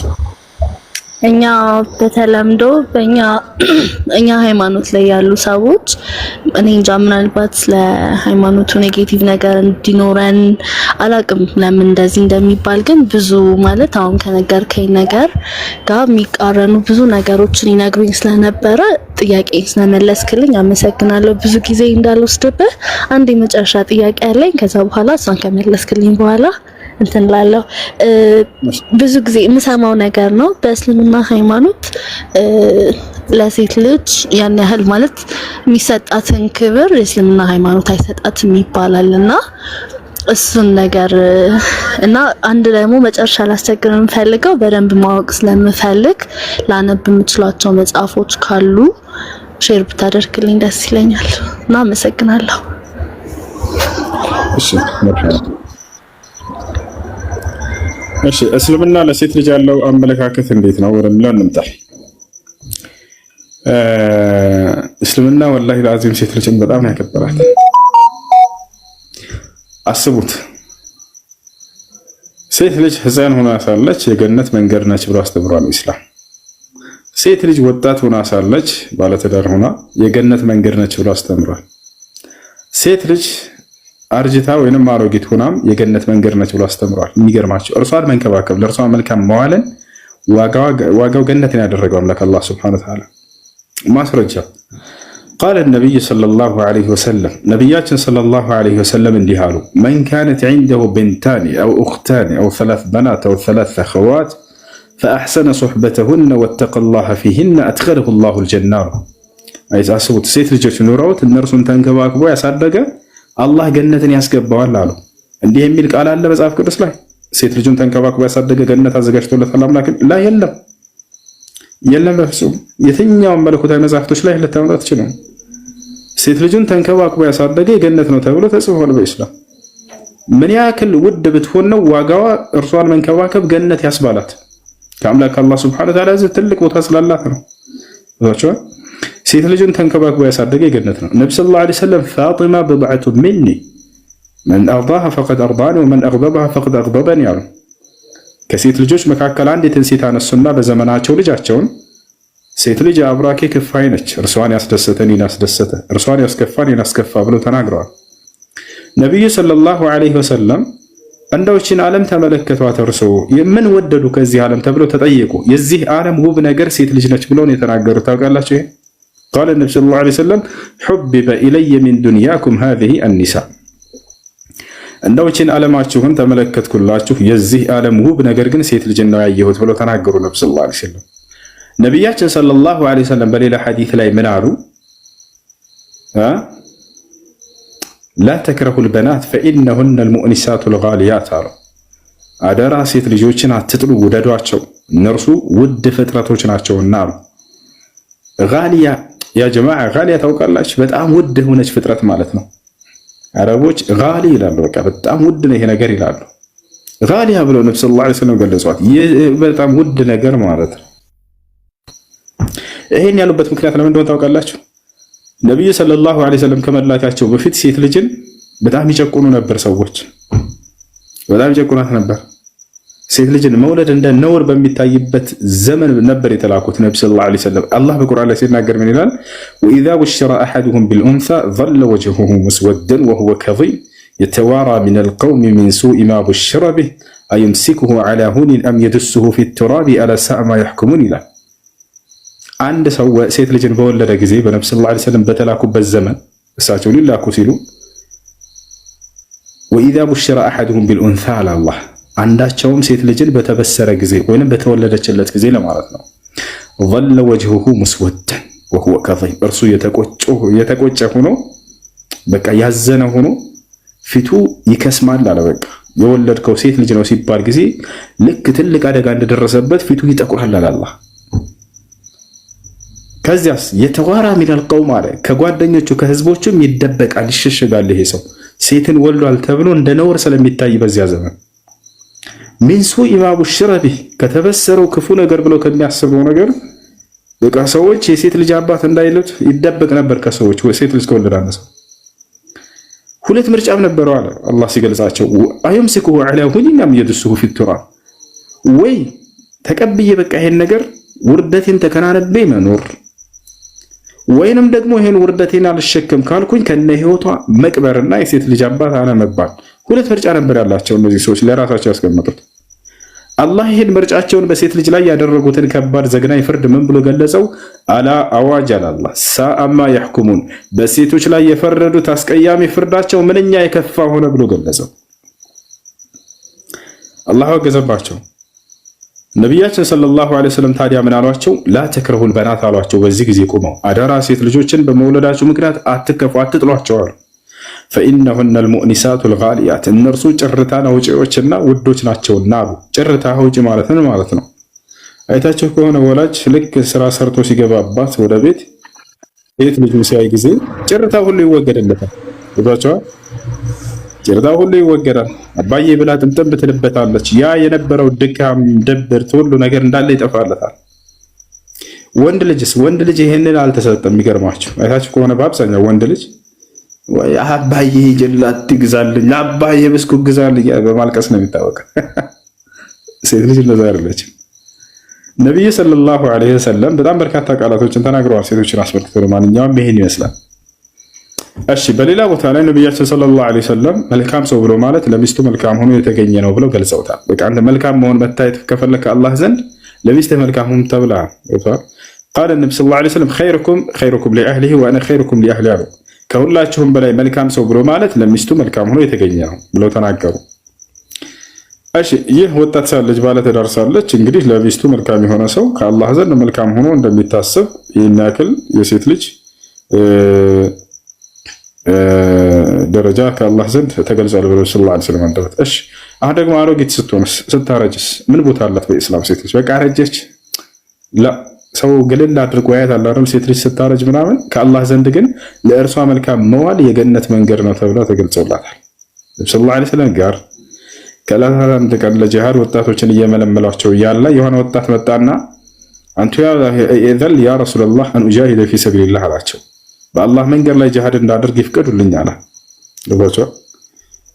እኛ በተለምዶ እኛ ሃይማኖት ላይ ያሉ ሰዎች እኔ እንጃ ምናልባት ለሃይማኖቱ ኔጌቲቭ ነገር እንዲኖረን አላቅም ለምን እንደዚህ እንደሚባል፣ ግን ብዙ ማለት አሁን ከነገርከኝ ነገር ጋር የሚቃረኑ ብዙ ነገሮችን ይነግሩኝ ስለነበረ ጥያቄ ስለመለስክልኝ አመሰግናለሁ። ብዙ ጊዜ እንዳልወስድብህ አንድ የመጨረሻ ጥያቄ አለኝ። ከዛ በኋላ እሷን ከመለስክልኝ በኋላ እንትን ላለው ብዙ ጊዜ የምሰማው ነገር ነው። በእስልምና ሃይማኖት ለሴት ልጅ ያን ያህል ማለት የሚሰጣትን ክብር የእስልምና ሃይማኖት አይሰጣትም ይባላልና እሱን ነገር እና አንድ ደግሞ መጨረሻ ላስቸግር የምፈልገው በደንብ ማወቅ ስለምፈልግ ላነብ የምችሏቸው መጽሐፎች ካሉ ሼር ብታደርግልኝ ደስ ይለኛል እና አመሰግናለሁ። እሺ እስልምና ለሴት ልጅ ያለው አመለካከት እንዴት ነው ወደሚለው እንምጣ። እስልምና ወላሂ ለአዚም ሴት ልጅን በጣም ያከበራት። አስቡት፣ ሴት ልጅ ህፃን ሆና ሳለች የገነት መንገድ ነች ብሎ አስተምሯል ኢስላም። ሴት ልጅ ወጣት ሆና ሳለች ባለትዳር ሆና የገነት መንገድ ነች ብሎ አስተምሯል። ሴት ልጅ አርጅታ ወይንም አሮጊት ሆናም የገነት መንገድ ነች ብሎ አስተምሯል። የሚገርማቸው እርሷን መንከባከብ ለእርሷ መልካም መዋልን ዋጋው ገነትን ያደረገው አምላክ አላህ ሱብሓነሁ ወተዓላ ማስረጃ ቃለ ነቢይ ሰለላሁ ዐለይሂ ወሰለም ነቢያችን ሰለላሁ ዐለይሂ ወሰለም እንዲህ አሉ። መን ካነት ዐንደሁ ብንታኒ አው ኡኽታኒ አው ሰላስ በናት አው ሰላስ አኸዋት ፈአሕሰነ ሱሕበተሁነ ወተቀላህ ፊህነ አድኸለሁ ላሁል ጀና። አስቡት፣ ሴት ልጆች ኑረውት እነርሱን ተንከባክቦ ያሳደገ አላህ ገነትን ያስገባዋል አሉ። እንዲህ የሚል ቃል አለ መጽሐፍ ቅዱስ ላይ? ሴት ልጁን ተንከባክቦ ያሳደገ ገነት አዘጋጅቶለታል አምላክ ላይ? የለም በፍጹም። የትኛውም መለኮታዊ መጽሐፍቶች ላይ ልታመጣ ትችላል። ሴት ልጁን ተንከባክቦ ያሳደገ የገነት ነው ተብሎ ተጽፏል በኢስላም። ምን ያክል ውድ ብትሆን ነው ዋጋዋ እርሷን መንከባከብ ገነት ያስባላት? ከአምላክ አላህ ሱብሓነሁ ወተዓላ ትልቅ ቦታ ስላላት ነው። ሴት ልጅን ተንከባክቦ ያሳደገ የገነት ነው። ነብዩ ሰለላሁ ዐለይሂ ወሰለም ፋጢማ ብድዐቱ ሚኒ መን አርዳሃ ፈቀድ አርዳኒ ወመን አግበበሃ ፈቀድ አግበበኒ ያሉ። ከሴት ልጆች መካከል አንዲትን ሴት አነሱና በዘመናቸው ልጃቸውን ሴት ልጅ አብራኬ ክፋይ ነች፣ እርሷን ያስደሰተ እኔን አስደሰተ፣ እርሷን ያስከፋ እኔን አስከፋ ብለው ተናግረዋል። ነብዩ ሰለላሁ ዐለይሂ ወሰለም እንደውችን ዓለም ተመለከቷት፣ እርሶ ምን ወደዱ ከዚህ ዓለም ተብለው ተጠየቁ። የዚህ ዓለም ውብ ነገር ሴት ልጅ ነች ብለው ነው የተናገሩት። ታውቃላችሁ? ቃለ ነብዩ ሰለላሁ ዐለይሂ ወሰለም ሑቢበ ኢለየ ሚን ዱንያኩም ሃዚሂ አኒሳ። እንደውችን ዓለማችሁን ተመለከትኩላችሁ የዚህ ዓለም ውብ ነገር ግን ሴት ልጅ ነው ያየሁት ብለው ተናገሩ ነብዩ ሰለላሁ ዐለይሂ ወሰለም። ነብያችን ሰለላሁ ዐለይሂ ወሰለም በሌላ ሐዲስ ላይ ምን አሉ? ላ ተክረሁል በናት ፈኢነሁነ አልሙእኒሳቱል ጋሊያት አሉ። አደራ ሴት ልጆችን አትጥሉ፣ ውደዷቸው፣ እነርሱ ውድ ፍጥረቶች ናቸውና አሉ። ጋሊያ ያ ጀማዓ ጋሊያ ታውቃላችሁ? በጣም ውድ የሆነች ፍጥረት ማለት ነው። አረቦች ጋሊ ይላሉ። በቃ በጣም ውድ ነው ይሄ ነገር ይላሉ። ጋሊያ ብለው ነብዩ ሰለላሁ ዐለይሂ ወሰለም ገለጿት። በጣም ውድ ነገር ማለት ነው። ይሄን ያሉበት ምክንያት ለምን እንደሆነ ታውቃላችሁ? ነብዩ ሰለላሁ ዐለይሂ ወሰለም ከመላካቸው በፊት ሴት ልጅን በጣም ይጨቁኑ ነበር ሰዎች፣ በጣም ይጨቁናት ነበር። ሴት ልጅን መውለድ እንደ ነውር በሚታይበት ዘመን ነበር የተላኩት ነብዩ ሰለላሁ ዐለይሂ ወሰለም። አላህ በቁርአን ላይ ሲናገር ምን ይላል? ወኢዛ ቡሽረ አሐዱሁም ቢልኡንሳ ظل وجهه مسودا وهو كظيم يتوارى من القوم من سوء ما بشر به أيمسكه على هون أم يدسه في التراب ألا ساء ما يحكمون ይላል። አንድ ሰው ሴት ልጅን በወለደ ጊዜ በነብዩ ሰለላሁ ዐለይሂ ወሰለም በተላኩበት ዘመን እሳቸው ሊላኩ ሲሉ ወኢዛ ቡሽረ አሐዱሁም ቢልኡንሳ አላህ አንዳቸውም ሴት ልጅን በተበሰረ ጊዜ ወይንም በተወለደችለት ጊዜ ለማለት ነው ظل وجهه مسودا وهو كظيم እርሱ የተቆጨ ሆኖ በቃ ያዘነ ሆኖ ፊቱ ይከስማል አለ። በቃ የወለድከው ሴት ልጅ ነው ሲባል ጊዜ ልክ ትልቅ አደጋ እንደደረሰበት ፊቱ ይጠቁራል አለ አላህ። ከዚያስ የተዋራ ሚነል ቀውም አለ ከጓደኞቹ ከህዝቦቹም ይደበቃል፣ ይሸሸጋል። ይሄ ሰው ሴትን ወልዷል ተብሎ እንደ ነውር ስለሚታይ በዚያ ዘመን ሚን ሱኢ ማ ቡሽረ ቢህ ከተበሰረው ክፉ ነገር ብለው ከሚያስበው ነገር በቃ ሰዎች የሴት ልጅ አባት እንዳይሉት ይደበቅ ነበር ከሰዎች። ሴት ልጅ ከወለደ ሰው ሁለት ምርጫም ነበረው አለ አላህ ሲገልጻቸው፣ አየምሲኩሁ ዐላ ሁኒን አም የድሱሁ ፊ ቱራብ፣ ወይ ተቀብዬ በቃ ይሄን ነገር ውርደቴን ተከናንቤ መኖር ወይንም ደግሞ ይሄን ውርደቴን አልሸከም ካልኩኝ ከነ ህይወቷ መቅበርና የሴት ልጅ አባት አለመባል። ሁለት ምርጫ ነበር ያላቸው እነዚህ ሰዎች ለራሳቸው ያስቀመጡት። አላህ ይሄን ምርጫቸውን በሴት ልጅ ላይ ያደረጉትን ከባድ ዘግናኝ ፍርድ ምን ብሎ ገለጸው? አላ አዋጅ አላህ ሳአማ ያህኩሙን በሴቶች ላይ የፈረዱት አስቀያሚ ፍርዳቸው ምንኛ የከፋ ሆነ ብሎ ገለጸው። አላህ ወገዘባቸው። ነቢያችን ሰለላሁ ዐለይሂ ወሰለም ታዲያ ምን አሏቸው? ላ ተክረሁል በናት አሏቸው። በዚህ ጊዜ ቆመው አደራ ሴት ልጆችን በመውለዳቸው ምክንያት አትከፉ፣ አትጥሏቸው አሉ። ፈኢነሁነ አልሙእኒሳቱል ጋሊያት እነርሱ ጭርታን አውጪዎችና ውዶች ናቸውና አሉ። ጭርታ አውጪ ማለት ምን ማለት ነው? አይታችሁ ከሆነ ወላጅ ልክ ስራ ሰርቶ ሲገባባት ወደ ቤት ሴት ልጁን ሲያይ ጊዜ ጭርታ ሁሉ ይወገድለታል። ይባቻው ጭርታ ሁሉ ይወገዳል። አባዬ ብላ ጥምጥም ትልበታለች። ያ የነበረው ድካም፣ ድብርት ሁሉ ነገር እንዳለ ይጠፋለታል። ወንድ ልጅ ይሄንን አልተሰጠም። የሚገርማችሁ አይታችሁ ከሆነ በአብዛኛው ወንድ ልጅ ወይ አባዬ ጀላት ትግዛልኝ፣ አባዬ ብስኩት ግዛልኝ በማልቀስ ነው የሚታወቀው። ሴት ልጅ እንደዛ አይደለችም። ነብዩ ሰለላሁ ዐለይሂ ወሰለም በጣም በርካታ ቃላቶችን ተናግረዋል ሴቶችን አስመልክቶ። ለማንኛውም ይሄን ይመስላል። እሺ በሌላ ቦታ ላይ ነብያችን ሰለላሁ ዐለይሂ ወሰለም መልካም ሰው ብሎ ማለት ለሚስቱ መልካም ሆኖ የተገኘ ነው ብለው ገልጸውታል። በቃ አንተ መልካም መሆን መታየት ከፈለክ አላህ ዘንድ ለሚስትህ መልካም ሁን ተብለሃል። ቃል ነብዩ ሰለላሁ ዐለይሂ ወሰለም ኸይሩኩም ሊአህሊሂ ወአና ኸይሩኩም ሊአህሊ አሉ። ከሁላችሁም በላይ መልካም ሰው ብሎ ማለት ለሚስቱ መልካም ሆኖ የተገኘ ነው ብለው ተናገሩ። እሺ ይህ ወጣት ሳለች ባለትዳር ሳለች እንግዲህ ለሚስቱ መልካም የሆነ ሰው ከአላህ ዘንድ መልካም ሆኖ እንደሚታሰብ ይህን ያክል የሴት ልጅ ደረጃ ከአላህ ዘንድ ተገልጿል ብለው ሰለላሁ ዐለይሂ ወሰለም አንደበት። እሺ አሁን ደግሞ አሮጊት ስትሆንስ ስታረጅስ ምን ቦታ አላት በኢስላም ሴት ልጅ? በቃ አረጀች ላ ሰው ግልል አድርጎ ያያት አለ አይደል? ሴት ልጅ ስታረጅ ምናምን ከአላህ ዘንድ ግን ለእርሷ መልካም መዋል የገነት መንገድ ነው ተብላ ተገልጾላታል። ሰለላሁ ዐለይሂ ወሰለም ጋር ከዕለታት አንድ ቀን ለጂሃድ ወጣቶችን እየመለመሏቸው እያለ የሆነ ወጣት መጣና አንቱ ያ ረሱላህ አን ኡጃሂደ ፊ ሰቢልላህ አላቸው። በአላህ መንገድ ላይ ጂሃድ እንዳደርግ ይፍቀዱልኝ አለ። ለባቸው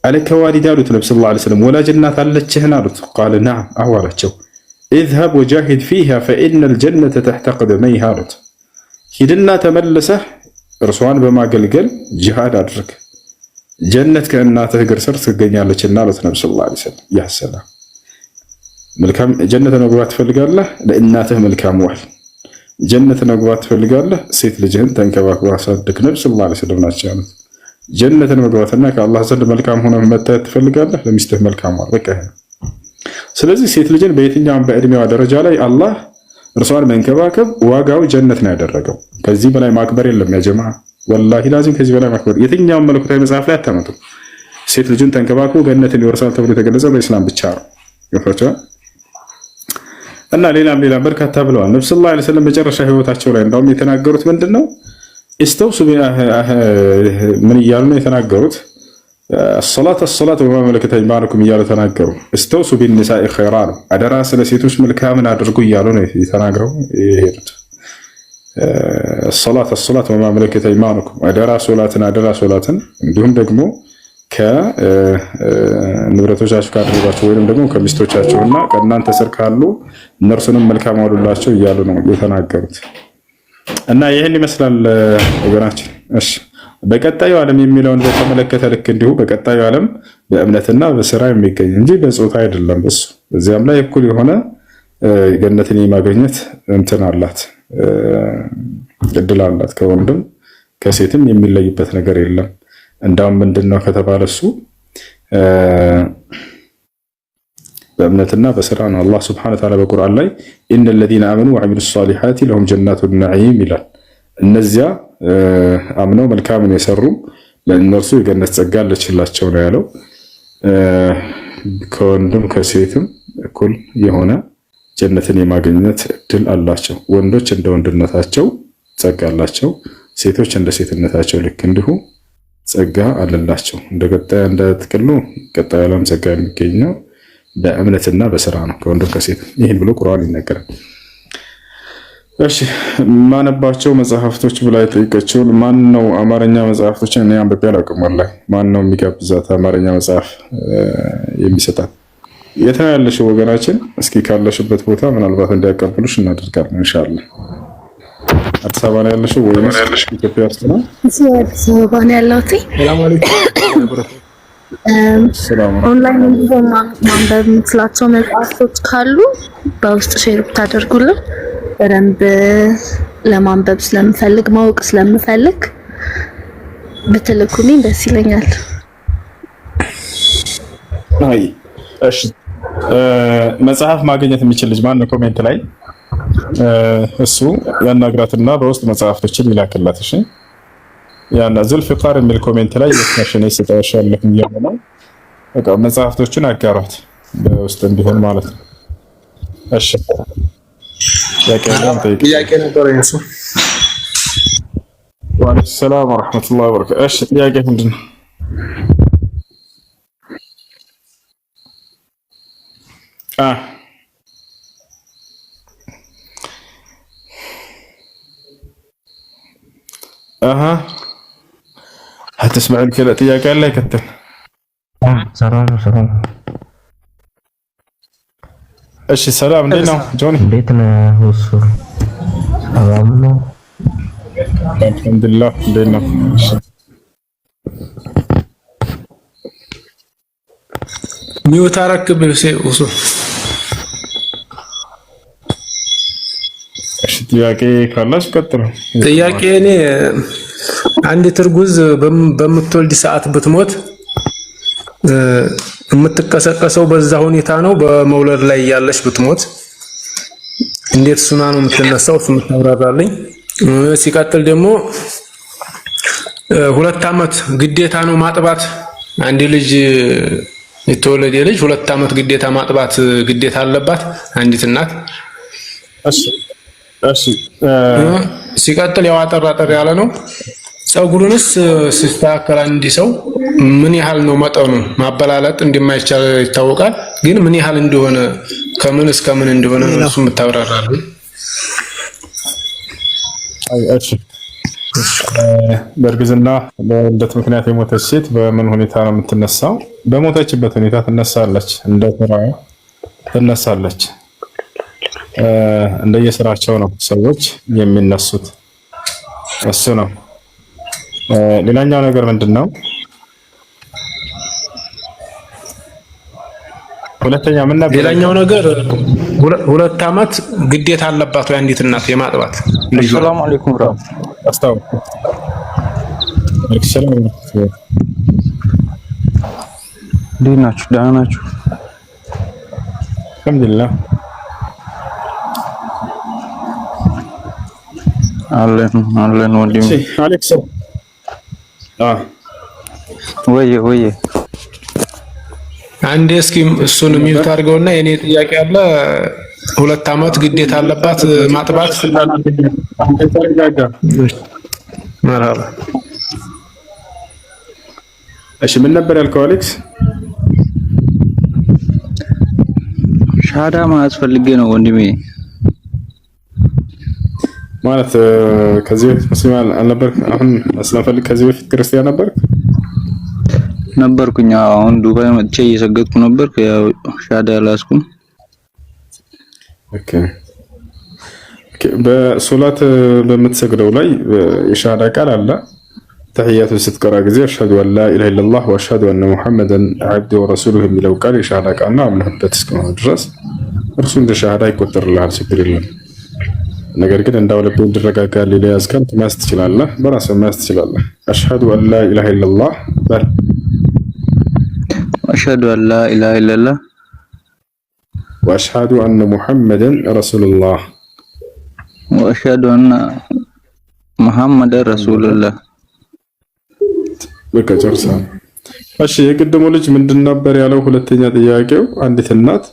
አለከ ዋሊድ አሉት ነብዩ ሰለላሁ ዐለይሂ ወሰለም ወላጅ እናት አለችህን አሉት። ቃል ነዓም አዎ አላቸው። اذهب وجاهد فيها فإن الجنة تحت قدميها አሉት። ሂድና ተመልሰህ እርሷን በማገልገል ጂሃድ አድርግ ጀነት ከእናትህ እግር ስር ትገኛለችና አሉት ነብዩ ሰለላሁ ዐለይሂ ወሰለም። ያ ሰላም መልካም ጀነት መግባት ትፈልጋለህ? ለእናትህ መልካም ዋል። ጀነት መግባት ትፈልጋለህ? ሴት ልጅህን ተንከባክባ አሳድግ። ነብዩ ሰለላሁ ዐለይሂ ወሰለም ናቸው ያሉት። ጀነትን መግባትና ከአላህ ዘንድ መልካም ሆነ መታየት ትፈልጋለህ? ለሚስትህ መልካም ዋል። በቃ ይሄ። ስለዚህ ሴት ልጅን በየትኛውም በእድሜዋ ደረጃ ላይ አላህ እርሷን መንከባከብ ዋጋው ጀነት ነው ያደረገው። ከዚህ በላይ ማክበር የለም ያ ጀማዓ፣ ወላሂ ላዚም ከዚህ በላይ ማክበር የትኛውም መለኮታዊ መጽሐፍ ላይ አታመጡ። ሴት ልጅን ተንከባክቦ ገነትን ይወርሳል ተብሎ የተገለጸው በእስላም ብቻ ነው። ገፋቸው እና ሌላም በርካታ ብለዋል። ነብዩ ሰለላሁ ዐለይሂ ወሰለም መጨረሻ ህይወታቸው ላይ እንደውም የተናገሩት ምንድነው? استوصوا من يالنا يتناقروا الصلاة وما ملكت أيمانكم يالو تناقروا استوصوا بالنساء خيران أدرا سلسيتوش ملكها من أدركوا يالونا يتناقروا الصلاة وما ملكت أيمانكم أدرا صلاة عندهم دقمو ከንብረቶቻችሁ ካደረጋችሁ ወይንም ደግሞ ከሚስቶቻችሁና ከእናንተ ስር ካሉ እነርሱንም መልካም አውሉላቸው እያሉ ነው የተናገሩት። እና ይህን ይመስላል ወገናችን። እሺ በቀጣዩ ዓለም የሚለውን በተመለከተ ልክ እንዲሁ በቀጣዩ ዓለም በእምነትና በስራ የሚገኝ እንጂ በጾታ አይደለም። እሱ በዚያም ላይ እኩል የሆነ ገነትን የማግኘት እንትን አላት፣ እድል አላት። ከወንድም ከሴትም የሚለይበት ነገር የለም። እንዳውም ምንድነው ከተባለ እሱ በእምነትና በስራ ነው። አላህ ሱብሓነሁ ወተዓላ በቁርአን ላይ ኢነል ለዚነ አመኑ ወዐሚሉ ሷሊሓቲ ለሁም ጀናቱን ነዒም ይላል። እነዚያ አምነው መልካምን የሰሩ ለእነርሱ የገነት ጸጋ አለችላቸው ነው ያለው። ከወንድም ከሴትም እኩል የሆነ ጀነትን የማግኘት እድል አላቸው። ወንዶች እንደ ወንድነታቸው ጸጋ አላቸው፣ ሴቶች እንደ ሴትነታቸው ልክ እንዲሁ ጸጋ አለላቸው። እንደ ጥቅሉ ቀጣዩ ዓለም ጸጋ የሚገኘው በእምነትና በስራ ነው፣ ከወንድም ከሴት። ይህን ብሎ ቁርአን ይነገራል። እሺ ማነባቸው መጽሐፍቶች ብላ የጠየቀችውን ማን ነው? አማርኛ መጽሐፍቶችን እኔ አንብቤ አላውቅም ወላሂ። ማን ነው የሚጋብዛት አማርኛ መጽሐፍ የሚሰጣት? የት ነው ያለሽው ወገናችን? እስኪ ካለሽበት ቦታ ምናልባት እንዲያቀብሉሽ እናደርጋለን ኢንሻአላህ። አዲስ አበባ ነው ያለሽው ወይስ ኢትዮጵያ ውስጥ ነው? አዲስ አበባ ነው ያለሁት። ሰላም አለይኩም። ኦንላይን እንዲሆን ማንበብ የምትላቸው መጽሐፍቶች ካሉ በውስጥ ሼር ብታደርጉልን በደንብ ለማንበብ ስለምፈልግ ማወቅ ስለምፈልግ ብትልኩልኝ ደስ ይለኛል። አይ እሺ፣ መጽሐፍ ማግኘት የሚችል ልጅ ማን ነው? ኮሜንት ላይ እሱ ያናግራትና በውስጥ መጽሐፍቶችን ይላክላት። እሺ ያና ዙልፊቃር የሚል ኮሜንት ላይ የትነሽኔ ስጠሻለሁ እያለ ነው። በቃ መጽሐፍቶችን አጋሯት በውስጥ እንዲሆን ማለት ነው። እሺ ጥያቄ ነበር እሱ። ወአለይኩም ሰላም ወራህመቱላሂ ወበረካቱ። እሺ ጥያቄ ምንድን ነው? هتسمع الكلام ጥያቄ አለ ይከተል። ሰላም እሺ ሰላም፣ እንዴት ነው ጆኒ? እንዴት ነህ? እሱ ሰላም ነው አልሐምዱሊላህ። እንዴት ነው? ሚውት አረክብህ እሱ። እሺ ጥያቄ ካላሽ ቀጥሉ። ጥያቄ እኔ አንዲት እርጉዝ በምትወልድ ሰዓት ብትሞት የምትቀሰቀሰው በዛ ሁኔታ ነው? በመውለድ ላይ ያለች ብትሞት እንዴት ሱና ነው የምትነሳው? የምታብራራልኝ። ሲቀጥል ደግሞ 2 ዓመት ግዴታ ነው ማጥባት? አንድ ልጅ የተወለደ ልጅ 2 ዓመት ግዴታ ማጥባት ግዴታ አለባት አንዲት እናት? እሺ ሲቀጥል ያው አጠር ያለ ነው። ጸጉሩንስ ሲስተካከል አንድ ሰው ምን ያህል ነው መጠኑ? ማበላለጥ እንደማይቻል ይታወቃል፣ ግን ምን ያህል እንደሆነ ከምን እስከ ምን እንደሆነ እሱ የምታብራራለህ? እሺ በእርግዝና በልደት ምክንያት የሞተች ሴት በምን ሁኔታ ነው የምትነሳው? በሞተችበት ሁኔታ ትነሳለች፣ እንደ ስራዋ ትነሳለች። እንደየስራቸው ነው ሰዎች የሚነሱት። እሱ ነው። ሌላኛው ነገር ምንድነው? ሁለተኛ ምን ነበር? ሌላኛው ነገር 2 ዓመት ግዴታ አለባት ወይ አንዲት እናት የማጥባት? ሰላም አለይኩም ብራ አስታው ሰላም እንዴት ናችሁ? ደህና ናችሁ? አልሐምዱሊላህ አለን ወንድም። እሺ አሌክስ ወይ አንዴ እስኪ እሱን ሚውት አድርገውና የኔ ጥያቄ አለ። 2 ዓመት ግዴታ አለባት ማጥባት። መርሃባ። እሺ ምን ነበር ያልከው አሌክስ? ሻሃዳ ማለት ፈልጌ ነው ወንድሜ። ማለት ከዚህ በፊት ሙስሊም አልነበርክ? አሁን መስለም ፈልግ። ከዚህ በፊት ክርስቲያን ነበርክ? ነበርኩኝ። አሁን ዱባይ መጥቼ እየሰገድኩ ነበር። ያው ሻሃዳ አላስኩም። ኦኬ በሶላት በምትሰግደው ላይ የሻሃዳ ቃል አለ። ተህያቱ ስትቀራ ጊዜ አሽሀዱ አን ላ ኢላሀ ኢለላህ ወአሽሀዱ አነ ሙሐመደን ዐብዱሁ ወረሱሉሁ የሚለው ቃል የሻሃዳ ቃል ነው። አምነህበት እስከሆነ ድረስ እርሱ እንደ ሻሃዳ ይቆጠርልሃል፣ ችግር የለም። ነገር ግን እንዳው ልብ እንዲረጋጋ ሌላ ያዝከን መያዝ ትችላለህ፣ በራስህ መያዝ ትችላለህ። አሽሀዱ አን ላ ኢላሀ ኢለላህ በል። አሽሀዱ አን ላ ኢላሀ ኢለላህ ወአሽሀዱ አነ ሙሐመደን ረሱሉላህ ወአሽሀዱ አነ ሙሐመደን ረሱሉላህ። በቃ ጨርሰሃል። እሺ የቅድሞ ልጅ ምንድን ነበር ያለው? ሁለተኛ ጥያቄው አንዲት እናት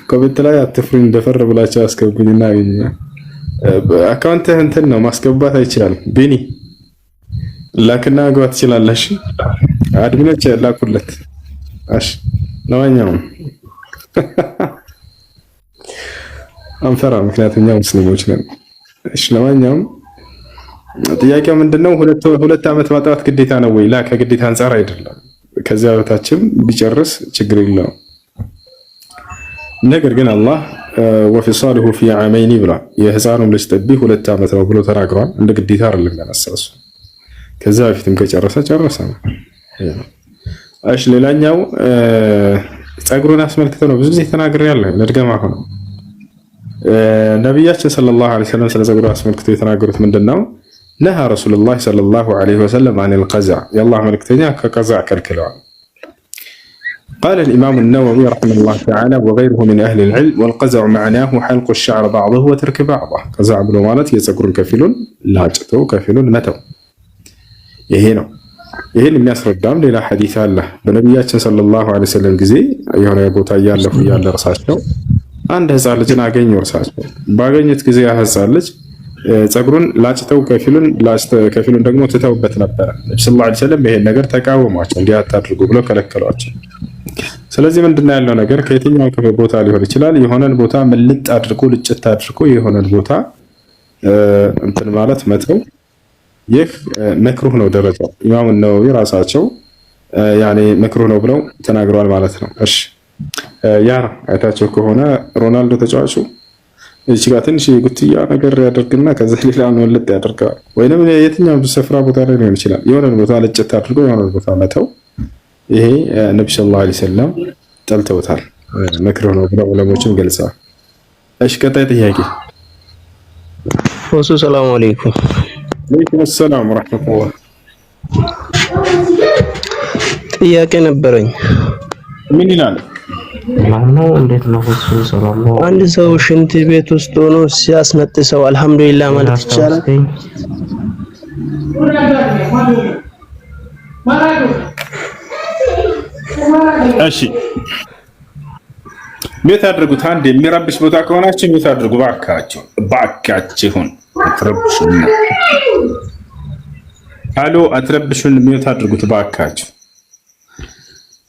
ኮሜንት ላይ አትፍሩኝ ደፈር ብላችሁ አስገቡኝና አካውንትህ እንትን ነው ማስገባት አይቻልም። ቢኒ ላክና መግባት ትችላለሽ። አድሚኖች ላኩለት። እሺ ለማንኛውም አንፈራ፣ ምክንያቱም እኛ ሙስሊሞች ነን። እሺ ለማንኛውም ጥያቄው ምንድነው? 2 ዓመት ማጥባት ግዴታ ነው ወይ? ላ ከግዴታ አንፃር አይደለም። ከዚያ በታችም ቢጨርስ ችግር የለውም። ነገር ግን አላህ ወፊሳሉሁ ፊ ዓመይኒ ብሏል። የህፃኑም ልጅ ጥቢ 2 ዓመት ነው ብሎ ተናግሯል። እንደ ግዴታ አይደለም ያነሳሱ። ከዛ በፊትም ከጨረሰ ጨረሰ ነው። እሺ ሌላኛው ፀጉሩን አስመልክቶ ነው ብዙ ጊዜ ተናግሬያለሁ። ለድገማ ሆኖ ነብያችን ሰለላሁ ዐለይሂ ወሰለም ስለ ፀጉሩ አስመልክቶ የተናገሩት ምንድነው? ነሃ ረሱሉላህ ሰለላሁ ዐለይሂ ወሰለም አኒል ቀዝዕ፣ የአላህ መልክተኛ ከቀዝዕ ከልክለዋል። قال الإمام النووي رحمه الله تعالى وغيره من أهل العلم والقزع معناه حلق الشعر بعضه وترك بعضه. قزع بلو مالت يፀጉሩን ከፊሉን ላጭተው ከፊሉን መተው ይሄ ነው። ይሄን የሚያስረዳም ሌላ ሐዲስ አለ። በነቢያችን ሰለላሁ ዐለይሂ ወሰለም ጊዜ የሆነ ቦታ እያለፉ እያለ እርሳቸው አንድ ህፃን ልጅን አገኙ። እርሳቸው ባገኙት ጊዜ ያ ህፃን ልጅ ፀጉሩን ላጭተው ከፊሉን ደግሞ ትተውበት ነበረ። ነብዩ ሰለላሁ ዐለይሂ ወሰለም ይሄን ነገር ተቃወሟቸው፣ እንዲህ አታድርጉ ብለው ከለከሏቸው። ስለዚህ ምንድነው ያለው ነገር? ከየትኛው ቦታ ሊሆን ይችላል። የሆነን ቦታ ምልጥ አድርጎ ልጭት አድርጎ የሆነን ቦታ እንትን ማለት መተው፣ ይህ መክሩህ ነው ደረጃው። ኢማሙ ነወዊ ራሳቸው ያኔ መክሩህ ነው ብለው ተናግረዋል ማለት ነው። እሺ ያ አይታቸው ከሆነ ሮናልዶ ተጫዋቹ እዚህ ጋር ትንሽ የጉትያ ነገር ያደርግና ከዛ ሌላ ወለጥ ያደርጋል። ወይንም የትኛው ስፍራ ቦታ ላይ ሊሆን ይችላል። የሆነን ቦታ ልጭት አድርጎ የሆነን ቦታ መተው፣ ይሄ ነብዩ ሰለላሁ ዐለይሂ ወሰለም ጠልተውታል። መክሩህ ነው ብለው ዑለሞችም ገልጸዋል። እሺ ቀጣይ ጥያቄ። ሰላም አለይኩም። ወአለይኩም ሰላም ወራህመቱላህ። ጥያቄ ነበረኝ። ምን ይላል? ማነው? እንዴት ነው? ሰላም ነው። አንድ ሰው ሽንት ቤት ውስጥ ሆኖ ሲያስነጥሰው አልሐምዱሊላህ ማለት ይቻላል? እሺ ቤት አድርጉት። አንድ የሚረብሽ ቦታ ከሆናችሁ ቤት አድርጉ። ባካችሁን አትረብሹን። አሎ አትረብሹን፣ ቤት አድርጉት ባካችሁ።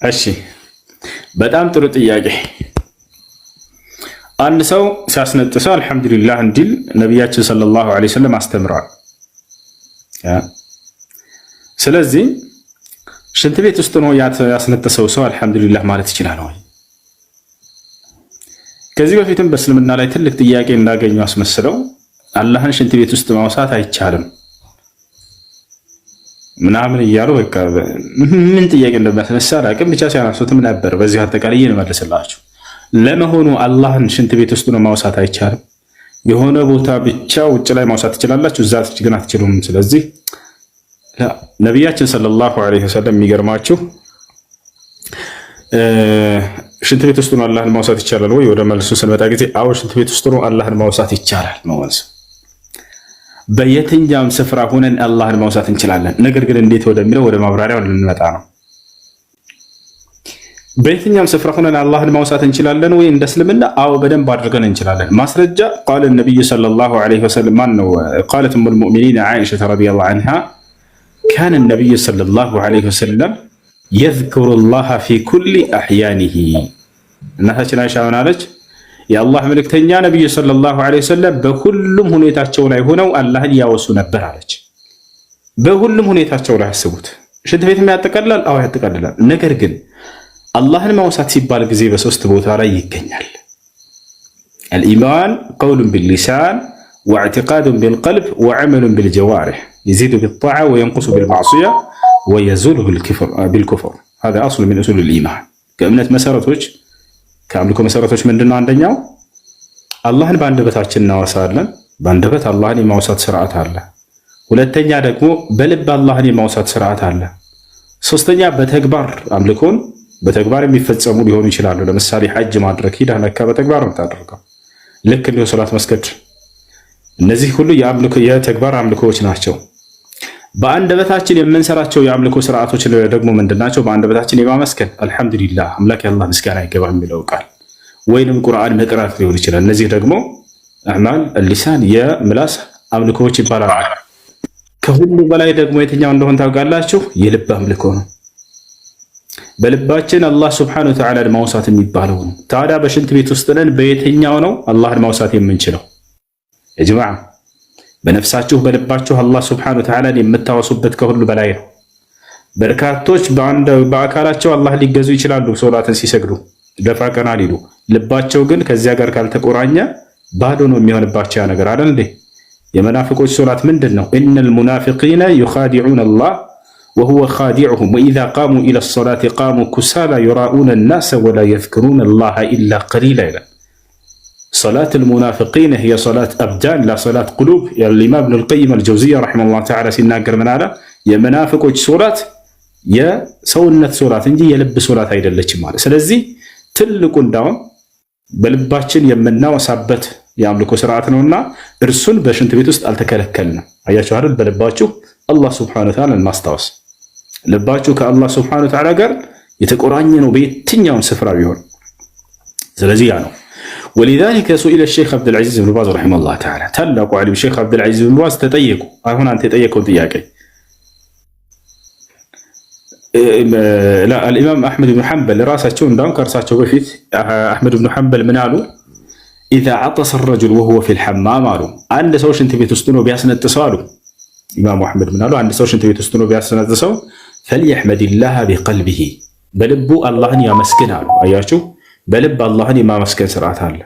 እሺ በጣም ጥሩ ጥያቄ። አንድ ሰው ሲያስነጥሰው አልሐምዱሊላህ እንዲል ነቢያችን ሰለላሁ ዐለይሂ ወሰለም አስተምረዋል። ስለዚህ ሽንት ቤት ውስጥ ነው ያስነጠሰው ሰው አልሐምዱሊላህ ማለት ይችላል ወይ? ከዚህ በፊትም በእስልምና ላይ ትልቅ ጥያቄ እንዳገኙ አስመስለው አላህን ሽንት ቤት ውስጥ ማውሳት አይቻልም ምናምን እያሉ በቃ ምን ጥያቄ እንደሚያስነሳ አላውቅም፣ ብቻ ሲያነሱትም ነበር። በዚህ አጠቃላይ እንመልስላችሁ። ለመሆኑ አላህን ሽንት ቤት ውስጥ ነው ማውሳት አይቻልም? የሆነ ቦታ ብቻ ውጭ ላይ ማውሳት ትችላላችሁ፣ እዛ ግን አትችሉም። ስለዚህ ነቢያችን ሰለላሁ ዐለይሂ ወሰለም የሚገርማችሁ ሽንት ቤት ውስጥ ነው አላህን ማውሳት ይቻላል ወይ? ወደ መልሱ ስንመጣ ጊዜ አዎ ሽንት ቤት ውስጥ ነው አላህን ማውሳት ይቻላል ነው መልሱ። በየትኛውም ስፍራ ሆነን አላህን ማውሳት እንችላለን። ነገር ግን እንዴት ወደሚለው ወደ ማብራሪያው ልንመጣ ነው። በየትኛውም ስፍራ ሆነን አላህን ማውሳት እንችላለን ወይ? እንደ እስልምና አዎ በደንብ አድርገን እንችላለን። ማስረጃ ቃል ነብዩ ሰለላሁ ዐለይሂ ወሰለም ማን ነው ቃለት ኡሙል ሙእሚኒን ዓኢሻ ረዲየላሁ ዐንሃ ካነ ነብዩ ሰለላሁ ዐለይሂ ወሰለም የዝኩሩላህ ፊ ኩሊ አሕያኒሂ። እናታችን አይሻ ምን አለች? የአላህ መልእክተኛ ነብዩ ሰለላሁ ዐለይሂ ወሰለም በሁሉም ሁኔታቸው ላይ ሆነው አላህን ያወሱ ነበር አለች። በሁሉም ሁኔታቸው ላይ አስቡት። ሽንት ቤት ያጠቃልላል? አዎ ያጠቃልላል። ነገር ግን አላህን ማውሳት ሲባል ጊዜ በሶስት ቦታ ላይ ይገኛል። አልኢማን ቀውሉን ቢልሊሳን ወኢዕቲቃዱን ቢልቀልብ ወዐመሉን ቢልጀዋሪሕ የዚዱ ቢጣዓ ወየንቁሱ ቢልማዕሲያ ወየዙሉ ቢልኩፍር هذا أصل من أصول الإيمان። ከእምነት መሰረቶች ከአምልኮ መሰረቶች ምንድነው? አንደኛው አላህን በአንደበታችን እናወሳለን። በአንደበት አላህን የማውሳት ስርዓት አለ። ሁለተኛ ደግሞ በልብ አላህን የማውሳት ስርዓት አለ። ሶስተኛ በተግባር አምልኮን በተግባር የሚፈጸሙ ሊሆኑ ይችላሉ። ለምሳሌ ሐጅ ማድረግ ሂደህ መካ በተግባር ነው የምታደርገው። ልክ እንደ ሶላት መስገድ። እነዚህ ሁሉ የተግባር አምልኮዎች ናቸው። በአንደበታችን የምንሰራቸው የአምልኮ ስርዓቶች ደግሞ ምንድናቸው? በአንደበታችን የማመስገን አልሐምዱሊላህ አምላክ ያላህ ምስጋና ይገባል የሚለው ቃል ወይንም ቁርአን መቅራት ሊሆን ይችላል። እነዚህ ደግሞ አዕማል ሊሳን የምላስ አምልኮዎች ይባላሉ። ከሁሉ በላይ ደግሞ የትኛው እንደሆነ ታውቃላችሁ? የልብ አምልኮ ነው። በልባችን አላህ ሱብሓነሁ ወተዓላ ማውሳት የሚባለው ነው። ታዲያ በሽንት ቤት ውስጥ ነን፣ በየትኛው ነው አላህን ማውሳት የምንችለው? የጀማዓ በነፍሳችሁ በልባችሁ አላህ ሱብሓነሁ ወተዓላ የምታወሱበት ከሁሉ በላይ ነው። በርካቶች በአካላቸው አላህ ሊገዙ ይችላሉ፣ ሶላትን ሲሰግዱ ደፋ ቀና ሊሉ፣ ልባቸው ግን ከዚያ ጋር ካልተቆራኘ ባዶ ነው የሚሆንባቸው ያ ነገር አይደል እንዴ? የመናፍቆች ሶላት ምንድን ነው? ኢነል ሙናፊቂነ ዩኻዲዑነ አላህ ወሁወ ኻዲዑሁም ወኢዛ ቃሙ ኢለ ሶላቲ ቃሙ ኩሳላ ዩራኡነ ናሰ ወላ የዝክሩነ አላህ ኢላ ቀሊላ ይላል። صلاة المنافقين هي صلاة أبدان لا صلاة قلوب. الإمام ابن القيم الجوزية رحمه الله تعالى ሲናገር ምን አለ? የመናፍቆች ሶላት የሰውነት ሶላት እንጂ የልብ ሶላት አይደለችም ማለት። ስለዚህ ትልቁ እንዳውም በልባችን የምናወሳበት የአምልኮ ስርዓት ነውና እርሱን በሽንት ቤት ውስጥ አልተከለከልንም። አያችሁ አይደል? በልባችሁ አላህ ሱብሓነሁ ወተዓላ ማስታወስ፣ ልባችሁ ከአላህ ሱብሓነሁ ወተዓላ ጋር የተቆራኘ ነው በየትኛውም ስፍራ ቢሆን። ስለዚህ ያ ነው ولذلك سئل الشيخ عبد العزيز بن باز رحمه الله تعالى ታላቁ ዓሊም ሼክ አብዱል ዐዚዝ ብን ባዝ ተጠየቁ። አሁን አንተ የጠየቀው ጥያቄ الإمام أحمد بن حنبل ራሳቸው እንዳውም ከእርሳቸው በፊት አሕመድ ብን ሐንበል ምን አሉ? إذا عطس الرجل وهو في الحمام አሉ አንድ ሰው ሽንት ቤት ውስጥ ነው ቢያስነጥሰው አሉ ኢማሙ አሕመድ ምን አሉ? አንድ ሰው ሽንት ቤት ውስጥ ነው ቢያስነጥሰው فليحمد الله بقلبه በልቡ አላህን ያመስግን አሉ። አያችሁ በልብ አላህን የማመስገን ስርዓት አለ።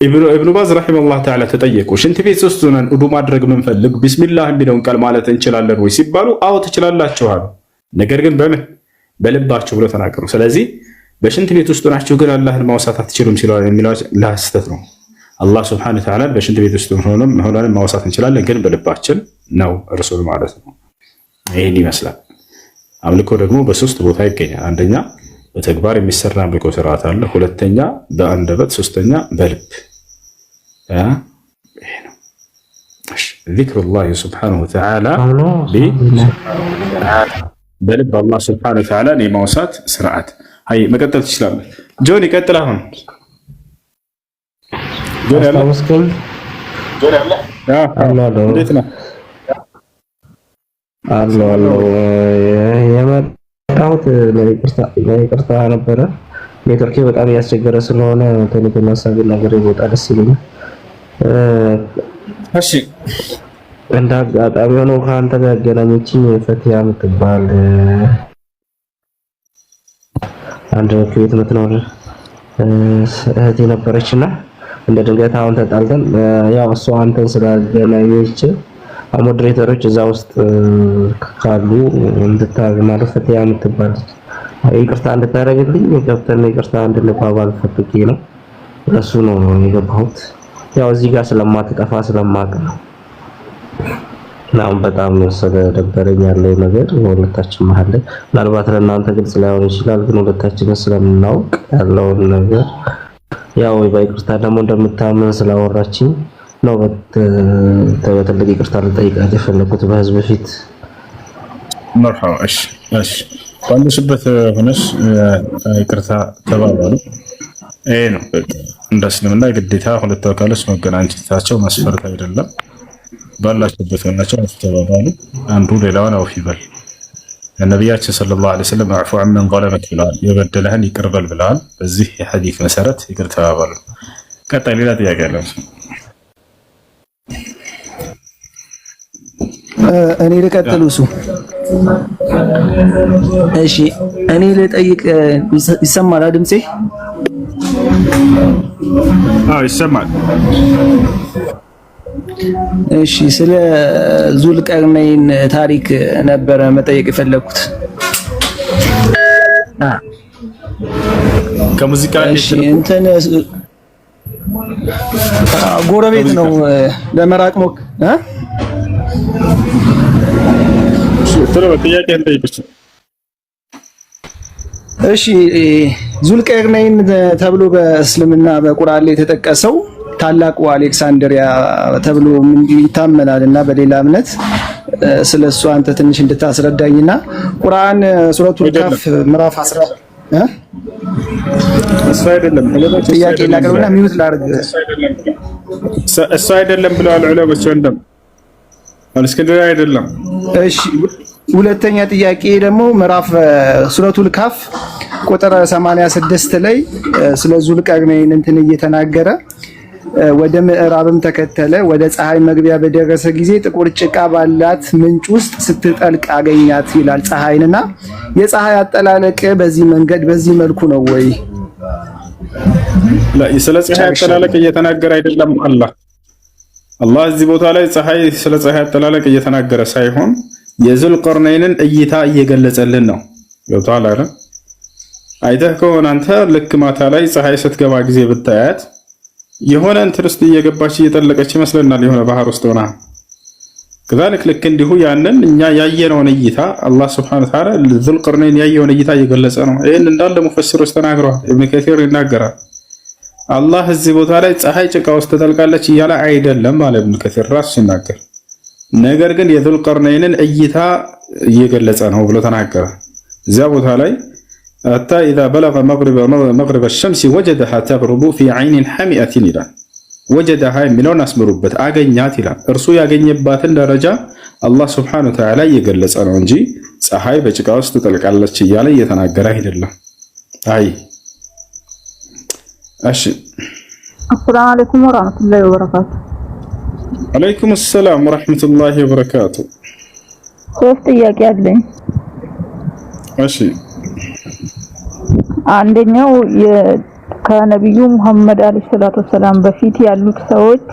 ኢብኑ ባዝ ረሒመሁላህ ተዓላ ተጠየቁ። ሽንት ቤት ውስጥ ሆነን ውዱ ማድረግ ምንፈልግ ቢስሚላህ የሚለውን ቃል ማለት እንችላለን ወይ ሲባሉ አዎ ትችላላችሁ አሉ። ነገር ግን በምን በልባችሁ ብሎ ተናገሩ። ስለዚህ በሽንት ቤት ውስጥ ናችሁ ግን አላህን ማውሳት አትችሉም ሲሉ የሚለው ለሐሰት ነው። አላህ ሱብሓነሁ ወተዓላ በሽንት ቤት ውስጥ ሆነን ማውሳት እንችላለን ግን በልባችን ነው እርሱን ማለት ነው። ይህን ይመስላል። አምልኮ ደግሞ በሶስት ቦታ ይገኛል። አንደኛ በተግባር የሚሰራ አምልኮ ስርዓት አለ። ሁለተኛ በአንደበት፣ ሶስተኛ በልብ። ይሄ ነው ዚክሩላህ ሱብሓነሁ ወተዓላ በልብ አላህ ሱብሓነሁ ወተዓላ የማውሳት ስርዓት። አይ መቀጠል ትችላለህ ጆን። ይቀጥል። አሁን ጆን ያለ እንዴት ነው? አሎ የመጣሁት ለይቅርታ ነበረ። ኔትወርኬ በጣም እያስቸገረ ስለሆነ ቴሌፎን ሀሳብ ነገር ይወጣ ደስ ይለኛል። እሺ እንደ አጋጣሚ ሆኖ ከአንተ ጋር ያገናኘችኝ ፈቲያ የምትባል አንድ ቤት የምትኖር እህቴ ነበረችና እንደ ድንገት አሁን ተጣልተን ያው እሷ አንተን ስላገናኘች ሞዴሬተሮች እዛ ውስጥ ካሉ እንድታገ ማለት ፈቲያ የምትባል ይቅርታ እንድታደርግልኝ የገብተን ይቅርታ እንድንባባል ፈልጌ ነው። ለሱ ነው የገባሁት። ያው እዚህ ጋር ስለማትጠፋ ስለማውቅ ነው። በጣም ስለደበረኝ ያለው ነገር ሁለታችን መሀል ላይ ምናልባት ለእናንተ ግልጽ ላይሆን ይችላል፣ ግን ሁለታችንን ስለምናውቅ ያለውን ነገር ያው በይቅርታ ደግሞ እንደምታምን ስላወራችኝ ነው በትልቅ ይቅርታ ልጠይቃት የፈለኩት በህዝብ ፊት። መርሐባ። እሺ ባለሽበት ሆነሽ ይቅርታ ተባባሉ። ይሄ ነው እንደ እስልምና ግዴታ ሁለት አካሎች መገናኘታቸው መስፈርት አይደለም። ባላችሁበት ሆናችሁ ተባባሉ። አንዱ ሌላውን አውፍ ይበል። ነብያችን ሰለላሁ ዐለይሂ ወሰለም አዕፉ ዐመን ظለመክ ብለዋል። የበደለህን ይቅር በል ብለዋል። በዚህ የሐዲስ መሰረት ይቅር ተባባሉ። ቀጣይ ሌላ ጥያቄ አለ? እኔ ልቀጥል እሱ። እሺ እኔ ልጠይቅ። ይሰማል ድምጼ? አዎ ይሰማል። እሺ ስለ ዙልቀርነይን ታሪክ ነበረ መጠየቅ የፈለኩት። ከሙዚቃ እንትን ጎረቤት ነው ለመራቅ ሞክ እሺ ዙልቀርነይን ተብሎ በእስልምና በቁርአን ላይ የተጠቀሰው ታላቁ አሌክሳንድሪያ ተብሎ ይታመናልና በሌላ እምነት ስለሱ አንተ ትንሽ እንድታስረዳኝና ቁርአን ሱረቱል ካፍ ምዕራፍ 10 እሱ አይደለም ጥያቄ ላቀርብና ሚውት ላድርግ። እሱ አይደለም ብለዋል ዑለሞች። ወንድም አሌክሳንድሪያ አይደለም። እሺ ሁለተኛ ጥያቄ ደግሞ ምዕራፍ ሱረቱል ካፍ ቁጥር 86 ላይ ስለ ዙልቀርነይን እንትን እየተናገረ ወደ ምዕራብም ተከተለ፣ ወደ ፀሐይ መግቢያ በደረሰ ጊዜ ጥቁር ጭቃ ባላት ምንጭ ውስጥ ስትጠልቅ አገኛት ይላል ፀሐይንና የፀሐይ አጠላለቅ በዚህ መንገድ በዚህ መልኩ ነው ወይ? ስለ ፀሐይ አጠላለቅ እየተናገረ አይደለም። አላህ እዚህ ቦታ ላይ ስለ ፀሐይ አጠላለቅ እየተናገረ ሳይሆን የዙልቀርነይንን እይታ እየገለጸልን ነው። ገብቶሃል አይደል? አይተህ ከሆነ አንተ ልክ ማታ ላይ ፀሐይ ስትገባ ጊዜ ብታያት የሆነ እንትን ውስጥ እየገባች እየጠለቀች ይመስለናል፣ የሆነ ባህር ውስጥ ሆና። ከዛልክ ልክ እንዲሁ ያንን እኛ ያየነውን እይታ አላህ Subhanahu Wa Ta'ala ዙልቀርነይን ያየውን እይታ እየገለጸ ነው። ይሄን እንዳለ ሙፈሲሮች ተናግረዋል። ኢብኑ ከሲር ይናገራል። አላህ እዚህ ቦታ ላይ ፀሐይ ጭቃ ውስጥ ተጠልቃለች እያለ አይደለም ማለት ኢብኑ ከሲር ራሱ ሲናገር፣ ነገር ግን የዙልቀርነይንን እይታ እየገለጸ ነው ብሎ ተናገረ። እዚያ ቦታ ላይ حتى إذا بلغ مغرب الشمس وجدها تغرب في عين حمئة ይላል። وجدها የሚለውን አስምሩበት። አገኛት ይላል። እርሱ ያገኘባትን ደረጃ አላህ Subhanahu Wa Ta'ala እየገለጸ ነው እንጂ ፀሐይ በጭቃ ውስጥ ተጠልቃለች እያለ እየተናገረ አይደለም። እሺ السلام عليكم ورحمة الله وبركاته. عليكم السلام ورحمة الله وبركاته. ሶስት ጥያቄ አለኝ። እሺ አንደኛው ከነብዩ መሐመድ አለይሂ ሰላቱ ወሰላም በፊት ያሉት ሰዎች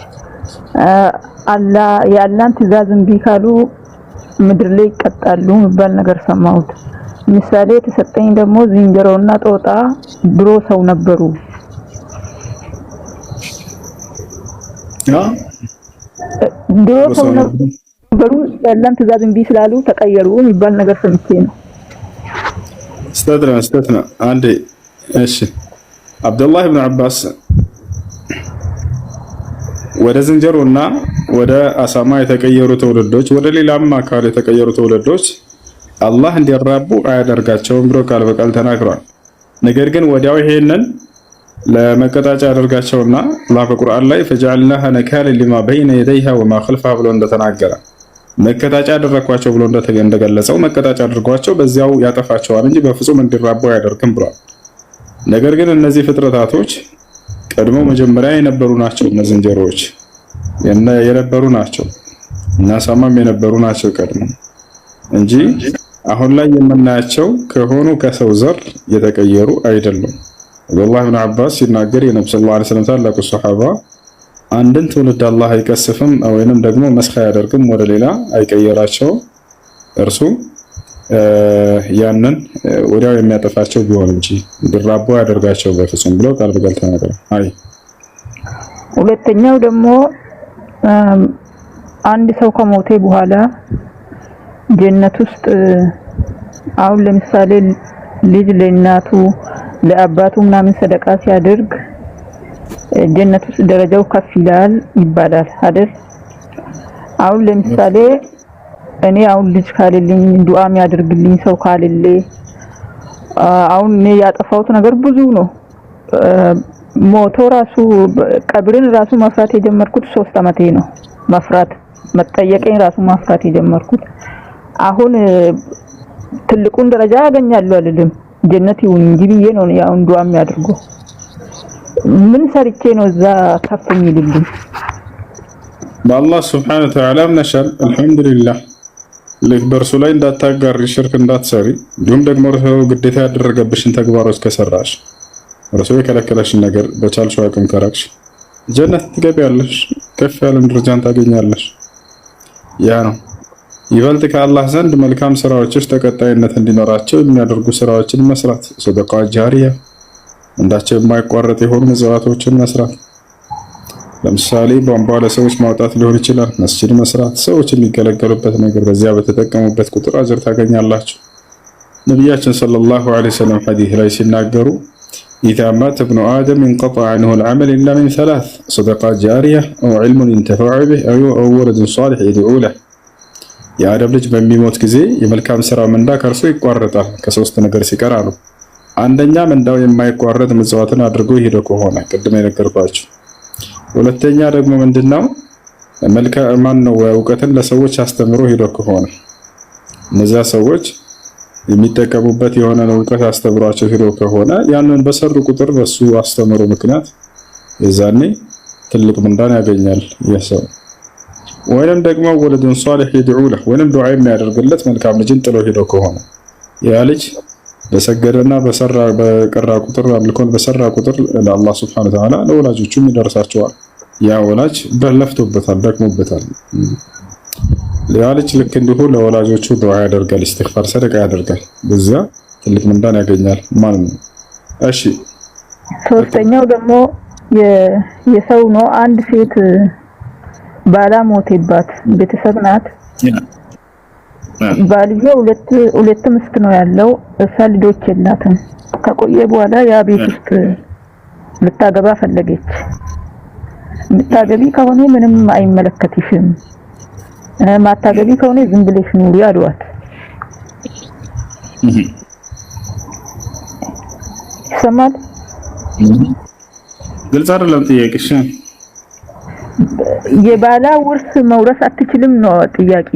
የአላህን ትእዛዝ እምቢ ካሉ ምድር ላይ ይቀጣሉ የሚባል ነገር ሰማሁት። ምሳሌ የተሰጠኝ ደግሞ ዝንጀሮና ጦጣ ድሮ ሰው ነበሩ። ድሮ ሰው ነበሩ፣ የአላህን ትእዛዝ እምቢ ስላሉ ተቀየሩ የሚባል ነገር ሰምቼ ነው። استاذنا عندي ايش عبد الله بن عباس ወደ ዝንጀሮና ወደ አሳማ የተቀየሩ ተወለዶች ወደ ሌላም አካል የተቀየሩ ተወለዶች አላህ እንዲራቡ አያደርጋቸውም ብሎ ቃል በቃል ተናግሯል። ነገር ግን ወዲያው ይሄንን ለመቀጣጫ ያደርጋቸውና አላህ በቁርአን ላይ فجعلناها نكالا لما بين يديها وما خلفها ብሎ እንደተናገረ መቀጣጫ አደረኳቸው ብሎ እንደገለጸው መቀጣጫ አድርጓቸው በዚያው ያጠፋቸዋል እንጂ በፍጹም እንዲራቡ አያደርግም ብሏል። ነገር ግን እነዚህ ፍጥረታቶች ቀድሞ መጀመሪያ የነበሩ ናቸው። እነዚህ ዝንጀሮዎች የነበሩ ናቸው እና አሳማም የነበሩ ናቸው ቀድሞ እንጂ አሁን ላይ የምናያቸው ከሆኑ ከሰው ዘር የተቀየሩ አይደሉም። አብዱላህ ኢብኑ አባስ ሲናገር የነብዩ ሰለላሁ ዐለይሂ ወሰለም ታላቁ ሱሐባ አንድን ትውልድ አላህ አይቀስፍም ወይንም ደግሞ መስخ አያደርግም ወደ ሌላ አይቀየራቸው። እርሱ ያንን ወዲያው የሚያጠፋቸው ቢሆን እንጂ እንዲራቡ ያደርጋቸው በፍጹም ብለው ቃል በቃል ተናግረዋል። አይ ሁለተኛው ደግሞ አንድ ሰው ከሞተ በኋላ ጀነት ውስጥ አሁን ለምሳሌ ልጅ ለእናቱ ለአባቱ ምናምን ሰደቃ ሲያደርግ ጀነት ውስጥ ደረጃው ከፍ ይላል ይባላል አይደል? አሁን ለምሳሌ እኔ አሁን ልጅ ካለልኝ ዱዓ የሚያደርግልኝ ሰው ካለለ አሁን እኔ ያጠፋሁት ነገር ብዙ ነው። ሞቶ ራሱ ቀብርን ራሱ መፍራት የጀመርኩት 3 አመቴ ነው። መፍራት መጠየቀኝ ራሱ መፍራት የጀመርኩት አሁን ትልቁን ደረጃ ያገኛለሁ አይደለም ጀነት ይሁን እንጂ ብዬ ነው ያው ዱዓ የሚያደርገው። ምን ሰርቼ ነው እዛ ከፍ የሚልልኝ? በአላህ Subhanahu Wa Ta'ala ነሻል አልহামዱሊላህ ለክ በርሱ ላይ እንዳታጋሪ ሽርክ እንዳትሰሪ እንዲሁም ደግሞ ረሰው ግዴታ ያደረገብሽን ተግባሮች ከሰራሽ ረሰው የከለከለሽን ነገር በቻልሽው አቅም ከራቅሽ ጀነት ትገቢያለሽ፣ ከፍ ያለ ደረጃን ታገኛለሽ። ያ ነው ይበልጥ ከአላህ ዘንድ መልካም ስራዎችሽ ተቀጣይነት እንዲኖራቸው የሚያደርጉ ስራዎችን መስራት፣ ሰደቃ ጃሪያ እንዳቸው የማይቋረጥ የሆኑ መዘዋቶችን መስራት። ለምሳሌ ቧንቧ ለሰዎች ማውጣት ሊሆን ይችላል፣ መስጂድ መስራት፣ ሰዎች የሚገለገሉበት ነገር በዚያ በተጠቀሙበት ቁጥር አጅር ታገኛላችሁ። ነብያችን ሰለላሁ ዐለይሂ ወሰለም ሐዲስ ላይ ሲናገሩ إذا مات ابن آدم انقطع عنه العمل إلا من 3 صدقة جارية أو علم ينتفع به أو ولد صالح يدعو له የአደም ልጅ በሚሞት ጊዜ የመልካም ስራ ምንዳ ከርሱ ይቋረጣል ከ3 ነገር ሲቀር አሉ። አንደኛ ምንዳው የማይቋረጥ ምጽዋትን አድርጎ ሄዶ ከሆነ ቅድም የነገርኳችሁ። ሁለተኛ ደግሞ ምንድነው መልካም ነው እውቀትን ለሰዎች አስተምሮ ሄዶ ከሆነ እነዚያ ሰዎች የሚጠቀሙበት የሆነ እውቀት አስተምሯቸው ሄዶ ከሆነ ያንን በሰሩ ቁጥር በሱ አስተምሮ ምክንያት የዛኔ ትልቅ ምንዳን ያገኛል የሰው። ወይንም ደግሞ ወለዱን ሷሊህ ይድዑ ለህ ወይንም ዱዓ የሚያደርግለት መልካም ልጅን ጥሎ ሄዶ ከሆነ ያ ልጅ በሰገደና በሰራ በቀራ ቁጥር አምልኮን በሰራ ቁጥር ለአላህ Subhanahu Wa Ta'ala ለወላጆቹም ይደርሳቸዋል። ያ ወላጅ በለፍቶበታል ደክሞበታል። ያ ልጅ ልክ እንዲሁ ለወላጆቹ ዱዓ ያደርጋል፣ ኢስቲግፋር ሰደቃ ያደርጋል፣ በዛ ትልቅ ምንዳን ያገኛል ማለት ነው። እሺ ሶስተኛው ደግሞ የሰው ነው። አንድ ሴት ባላ ሞተባት ቤተሰብ ናት። ባልየው ሁለት ምስት ነው ያለው። እሷ ልጆች የላትም። ከቆየ በኋላ ያ ቤት ውስጥ ልታገባ ፈለገች። ልታገቢ ከሆነ ምንም አይመለከትሽም፣ ማታገቢ ከሆነ ዝም ብለሽ ኑሪ አሏት። ሰማል ግልጽ አይደለም ጥያቄሽ። የባላ ውርስ መውረስ አትችልም ነው ጥያቄ።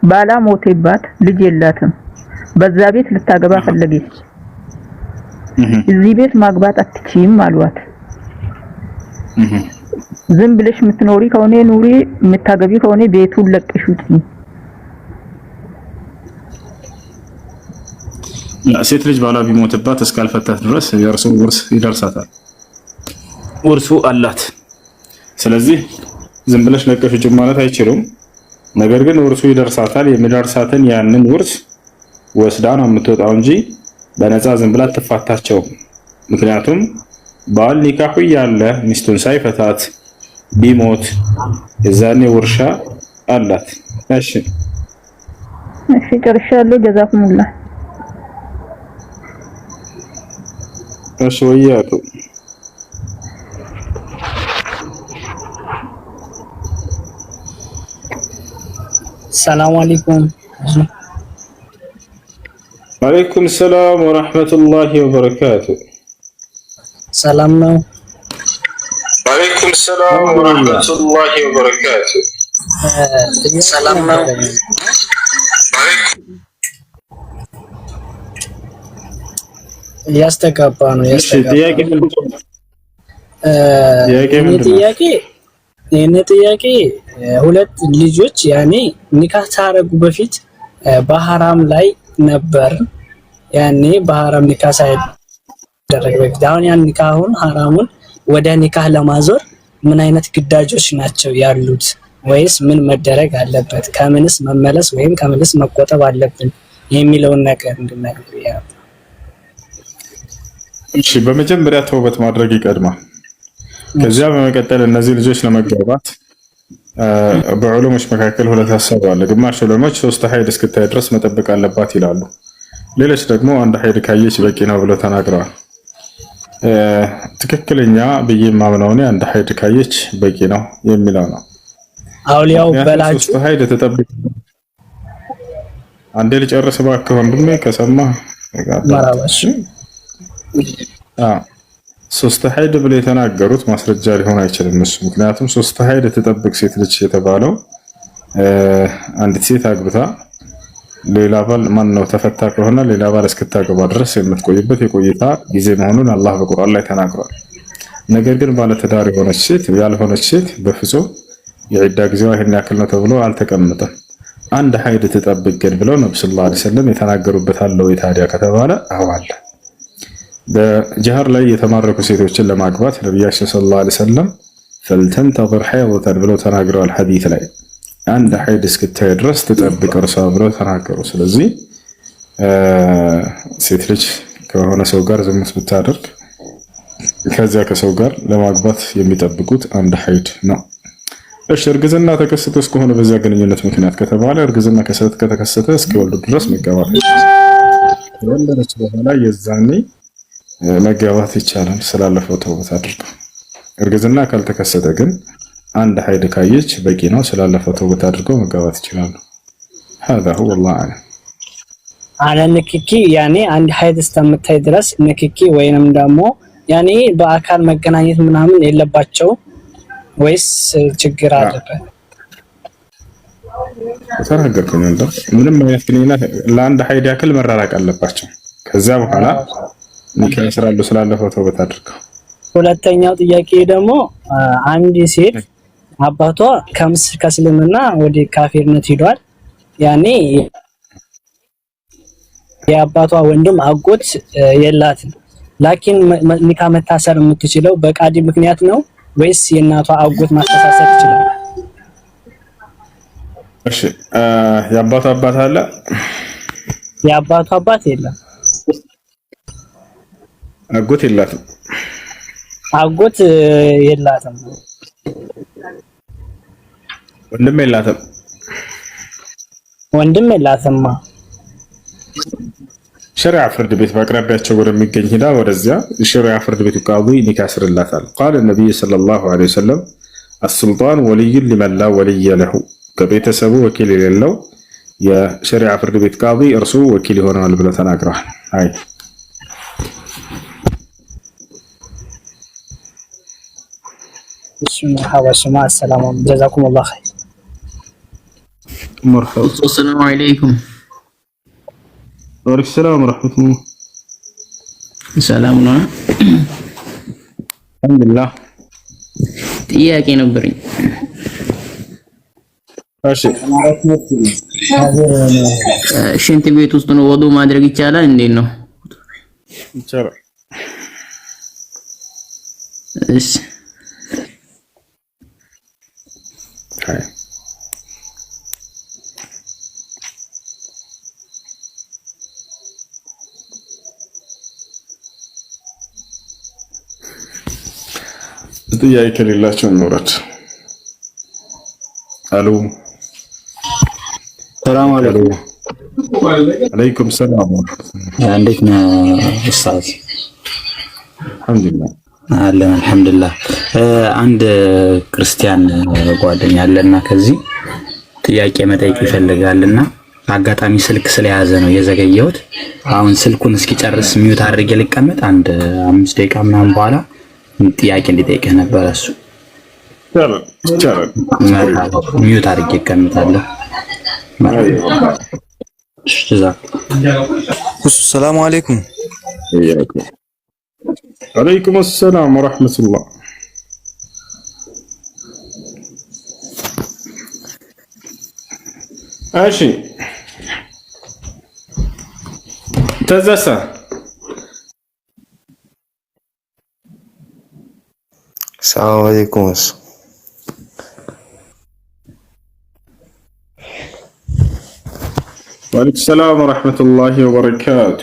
ባላ ሞተባት ልጅ የላትም። በዛ ቤት ልታገባ ፈለገች። እዚህ ቤት ማግባት አትችይም አሏት። ዝም ብለሽ የምትኖሪ ከሆነ ኑሪ፣ የምታገቢ ከሆነ ቤቱን ለቀሽ ውጪ። ሴት ልጅ ባላ ቢሞትባት እስካልፈታት ድረስ የእርሱ ውርስ ይደርሳታል፣ ውርሱ አላት። ስለዚህ ዝም ብለሽ ለቀሽ ውጪ ማለት አይችሉም። ነገር ግን ውርሱ ይደርሳታል። የሚደርሳትን ያንን ውርስ ወስዳ ነው የምትወጣው እንጂ በነፃ ዝም ብላ ትፋታቸው። ምክንያቱም ባል ኒካሁ ያለ ሚስቱን ሳይፈታት ቢሞት የዛኔ ውርሻ አላት። እሺ ጨርሻለሁ። ጀዛኩሙላህ። እሺ ወያቱ ሰላም አለይኩም። ወአለይኩም ሰላም ወራህመቱላሂ ወበረካቱ። ሰላም ነው። ወአለይኩም ሰላም ወራህመቱላሂ ወበረካቱ። ሰላም ነው። ያስተጋባ ነው ጥያቄ ሁለት ልጆች ያኔ ኒካህ ታረጉ በፊት በሐራም ላይ ነበር። ያኔ በሐራም ኒካህ ሳይደረግ በፊት አሁን ያን ኒካሁን ሐራሙን ወደ ኒካህ ለማዞር ምን አይነት ግዳጆች ናቸው ያሉት? ወይስ ምን መደረግ አለበት? ከምንስ መመለስ ወይም ከምንስ መቆጠብ አለብን የሚለውን ነገር እንድናገር ያ። እሺ በመጀመሪያ ተውበት ማድረግ ይቀድማል። ከዚያ በመቀጠል እነዚህ ልጆች ለመጋባት በዑለሞች መካከል ሁለት ሀሳብ አለ። ግማሽ ዑለሞች 3 ሀይድ እስክታይ ድረስ መጠበቅ አለባት ይላሉ። ሌሎች ደግሞ 1 ሀይድ ካየች በቂ ነው ብለው ተናግረዋል። ትክክለኛ ብዬ የማምነው እኔ 1 ሀይድ ካየች በቂ ነው የሚለው ነው። አውሊያው በላጩ 3 ሀይድ ተጠብቅ። አንዴ ልጨርስ እባክህ ወንድሜ ከሰማህ ማራባሽ 3 ሀይድ ብለው የተናገሩት ማስረጃ ሊሆን አይችልም እሱ። ምክንያቱም 3 ሀይድ ተጠብቅ ሴት ልጅ የተባለው አንዲት ሴት አግብታ ሌላ ባል ማን ነው ተፈታ ከሆነ ሌላ ባል እስክታገባ ድረስ የምትቆይበት የቆይታ ጊዜ መሆኑን አላህ በቁርአን ላይ ተናግሯል። ነገር ግን ባለትዳር የሆነች ሴት ያልሆነች ሴት በፍጹም የዒዳ ጊዜዋ ይሄን ያክል ነው ተብሎ አልተቀመጠም። 1 ሀይድ ተጠብቅ ግን ብለው ነብዩ ሰለላሁ ዐለይሂ ወሰለም የተናገሩበት አለ ወይ ታዲያ ከተባለ አዋለ። በጀሃር ላይ የተማረኩ ሴቶችን ለማግባት ነብያችን ሰለላሁ ዐለይሂ ወሰለም ፈልተንተظر حيضة ብለው ተናግረዋል። ሐዲስ ላይ 1 ሀይድ እስክታይ ድረስ ተጠብቅ እርሷ ብለው ተናገሩ። ስለዚህ ሴት ልጅ ከሆነ ሰው ጋር ዝሙት ብታደርግ ከዚያ ከሰው ጋር ለማግባት የሚጠብቁት 1 ሀይድ ነው። እሺ እርግዝና ተከሰተ እስከሆነ በዚያ ግንኙነት ምክንያት ከተባለ እርግዝና ከተከሰተ እስኪወልዱ ድረስ መጋባት ከወለደች በኋላ የዛኔ መጋባት ይቻላል ስላለፈው ተውበት አድርገው። እርግዝና ካልተከሰተ ግን 1 ሀይድ ካየች በቂ ነው። ስላለፈው ተውበት አድርገው መጋባት ይችላሉ። هذا هو الله اعلم። አለ ንክኪ ያኔ 1 ሀይድ እስከምታይ ድረስ ንክኪ ወይንም ደግሞ ያኔ በአካል መገናኘት ምናምን የለባቸው ወይስ ችግር አለበት? ተናገርኩኝ እንደ ምንም አይነት ግንኙነት ለ1 ሀይድ ያክል መራራቅ አለባቸው። ከዛ በኋላ ኒካህ ይስራሉ ስላለፈው ተውበት አድርገው። ሁለተኛው ጥያቄ ደግሞ አንድ ሴት አባቷ ከእስልምና ወደ ካፊርነት ሄዷል። ያኔ የአባቷ ወንድም አጎት የላትም። ላኪን ኒካህ መታሰር የምትችለው በቃዲ ምክንያት ነው ወይስ የእናቷ አጎት ማስተሳሰር ይችላል? እሺ የአባቷ አባት አለ? የአባቷ አባት የለም። አጎት የላትም። አጎት የላትም። ወንድም የላትም። ወንድም የላትም። ሸሪዓ ፍርድ ቤት በአቅራቢያቸው ወደሚገኝ ሄዳ ወደዚያ ሸሪዓ ፍርድ ቤቱ ቃዲ ኒካህ ያስርላታል። ቃል ነብዩ ሰለላሁ ዐለይሂ ወሰለም السلطان ولي لمن لا ولي له ከቤተሰቡ ወኪል የሌለው የሸሪዓ ፍርድ ቤት ቃዲ እርሱ ወኪል ይሆናል ብለው ተናግረዋል። አይ مرحبا شما السلام عليكم جزاكم الله خير. مرحبا. السلام عليكم. وعليكم السلام ورحمة الله. ሰላም ነው? አልሐምዱሊላህ። ጥያቄ ነበረኝ። እሺ ሽንት ቤት ውስጥ ነው ወዱ ማድረግ ይቻላል? እንዴት ነው? ይቻላል። እሺ ጥያቄ ከሌላቸው እንውረድ። አሎ ሰላም አለይኩም። አለይኩም ሰላም። እንዴት ነህ ኡስታዝ? አልሐምዱሊላህ አለን አልሐምዱሊላህ። አንድ ክርስቲያን ጓደኛ አለና ከዚህ ጥያቄ መጠየቅ ይፈልጋልና አጋጣሚ ስልክ ስለያዘ ነው የዘገየሁት። አሁን ስልኩን እስኪጨርስ ሚዩት አድርጌ ልቀመጥ፣ አንድ 5 ደቂቃ ምናምን በኋላ ጥያቄ እንዲጠይቅህ ነበር እሱ። ይቻላል። ሚዩት አድርጌ እቀመጣለሁ። ሰላም አለይኩም። አለይኩም ሰላም ወራህመቱላህ። እሺ ተዘሳ ሰላም አለይኩም። ወአለይኩም ሰላም ወራህመቱላሂ ወበረካቱ።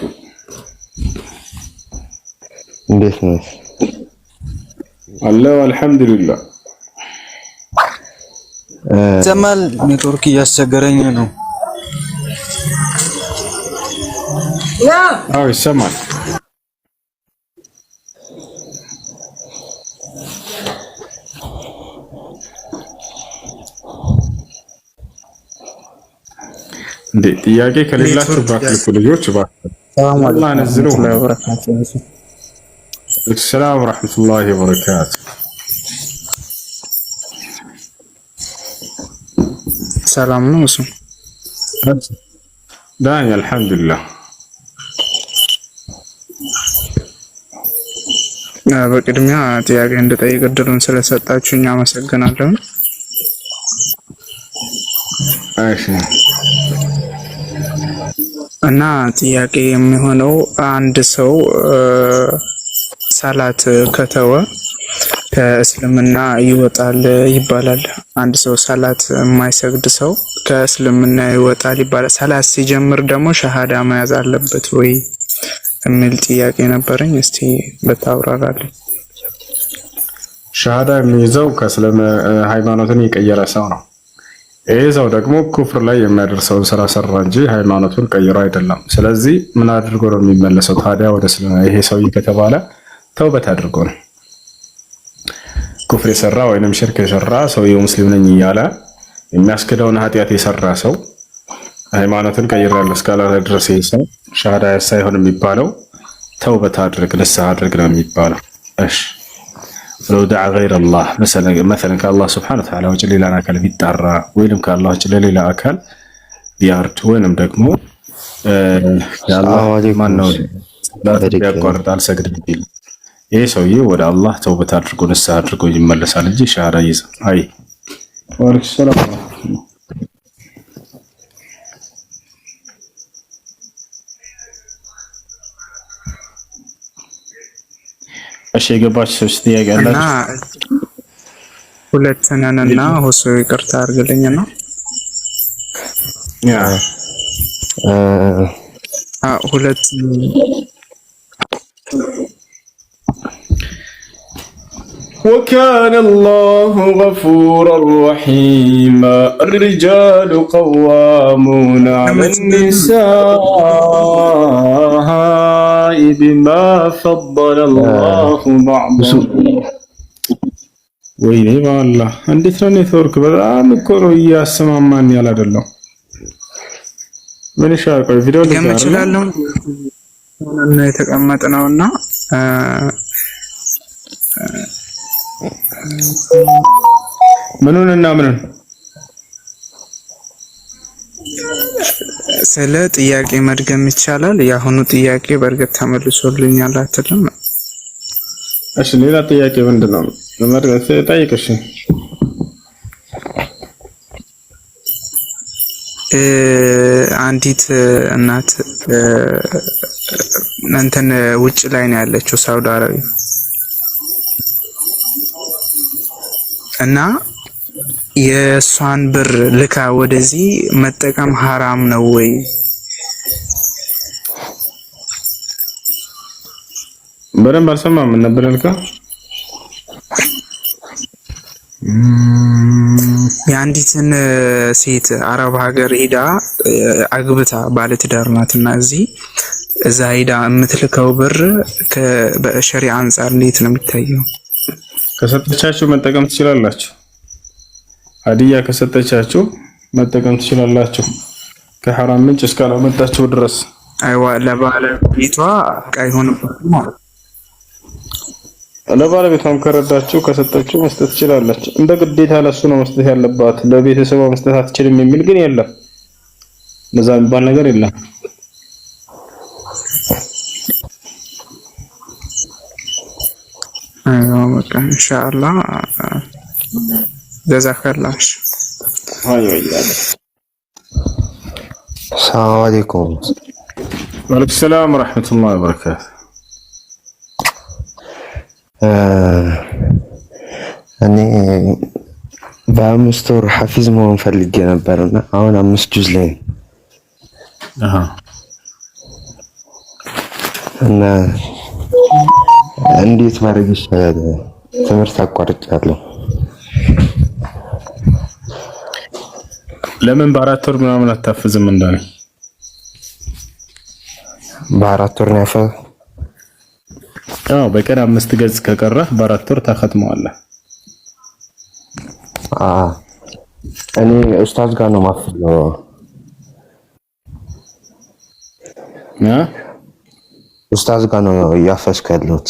እንዴት ነው? አላህ አልሐምዱሊላህ። ዘማል ኔትወርክ እያስቸገረኝ ነው። አዎ ይሰማል። እንዴ ጥያቄ ከሌላችሁ ባክልኩ ልጆች አላህ ነዝሉ ሰላም ወራህመቱላሂ ወበረካቱ። ሰላም ነው እሱ ዳኝ አልሐምዱሊላህ። በቅድሚያ ጥያቄ እንድጠይቅ እድሉን ስለሰጣችሁኝ አመሰግናለሁ። እሺ እና ጥያቄ የሚሆነው አንድ ሰው ሰላት ከተወ ከእስልምና ይወጣል ይባላል። አንድ ሰው ሰላት የማይሰግድ ሰው ከእስልምና ይወጣል ይባላል። ሰላት ሲጀምር ደግሞ ሸሃዳ መያዝ አለበት ወይ የሚል ጥያቄ ነበረኝ። እስቲ በታብራራልኝ። ሸሃዳ የሚይዘው ከእስልም ሃይማኖትን የቀየረ ሰው ነው። ይሄ ሰው ደግሞ ኩፍር ላይ የሚያደርሰውን ስራ ሰራ እንጂ ሃይማኖቱን ቀይሮ አይደለም። ስለዚህ ምን አድርጎ ነው የሚመለሰው ታዲያ ወደ እስልምና? ይሄ ሰው ከተባለ ተውበት አድርጎ ነው። ኩፍር የሰራ ወይንም ሽርክ የሰራ ሰውየው ሙስሊም ነኝ እያለ የሚያስክደውን ኃጢአት የሰራ ሰው ሃይማኖትን ቀይራለሁ እስካላለ ድረስ ይሄ ሰው ሸሃዳ ሳይሆን የሚባለው ተውበት አድርግ፣ ንስሐ አድርግ ነው የሚባለው። እሺ ولو دعا غير الله مثلا كالله سبحانه وتعالى وجل لنا أكل بيتارا وينم كالله وجل لنا أكل بيارت وينم دقمو يا الله ما نود لا تبيقرد على سجد الدين يسوي ولا الله توبة أدركوا نسا أدركوا يملس على الجي شهر يز هاي وعليكم السلام. እሺ የገባች ሶስት ጥያቄ አላችሁ እና ሁለት ነንና ሆሶ ይቅርታ አድርግልኝና ያ ሁለት وكان الله غفورا رحيما الرجال قوامون على النساء بما فضل الله بعضهم ወይኔ በአላህ እንዴት ነው ኔትወርክ በጣም እኮ ነው እያሰማማኝ ያለ አይደለም። ምን ይሻላል ቪዲዮ ለምችላለው እና የተቀመጥነውና ምኑንና ምኑን ስለ ጥያቄ መድገም ይቻላል? ያሁኑ ጥያቄ በእርግጥ ተመልሶልኛል አትልም? እሺ ሌላ ጥያቄ ምንድነው? ለመድገም ጠይቅሽ። አንዲት እናት እንትን ውጭ ላይ ነው ያለችው ሳውዲ አረቢያ እና የሷን ብር ልካ ወደዚህ መጠቀም ሐራም ነው ወይ? በደንብ አልሰማም ነበር ልካ የአንዲትን ሴት አረብ ሀገር ሄዳ አግብታ ባለትዳር ናትና እዛ ሄዳ የምትልከው ብር በሸሪዓ አንፃር እንዴት ነው የሚታየው? ከሰጠቻችሁ መጠቀም ትችላላችሁ። ሀዲያ ከሰጠቻችሁ መጠቀም ትችላላችሁ ከሐራም ምንጭ እስካላመጣችሁ ድረስ። አይዋ ለባለቤቷ አይሆንበት ማለት ለባለቤቷም ከረዳችሁ ከሰጠችሁ መስጠት ትችላላችሁ። እንደ ግዴታ ለሱ ነው መስጠት ያለባት፣ ለቤተሰቧ መስጠት አትችልም የሚል ግን የለም። ለዛ የሚባል ነገር የለም። አይዋ በቃ ኢንሻአላህ ጀዛከላህ። ሰላም አለይኩም። ወአለይኩም ሰላም ወራህመቱላሂ ወበረካቱ። እኔ በ5 ወር ሐፊዝ መሆን ፈልጌ ነበርና አሁን 5 ጁዝ ላይ እና እንዴት ማድረግ ይሻላል? ትምህርት አቋርጫለሁ። ለምን በ4 ወር ምናምን አታፍዝም? እንዳለ በ4 ወር ነው ያፈው። በቀን 5 ገጽ ከቀረህ በ4 ወር ታኸትመዋለህ። እኔ ኡስታዝ ጋር ነው ማፍለው። ኡስታዝ ጋር ነው ያፈስኩ ያለሁት።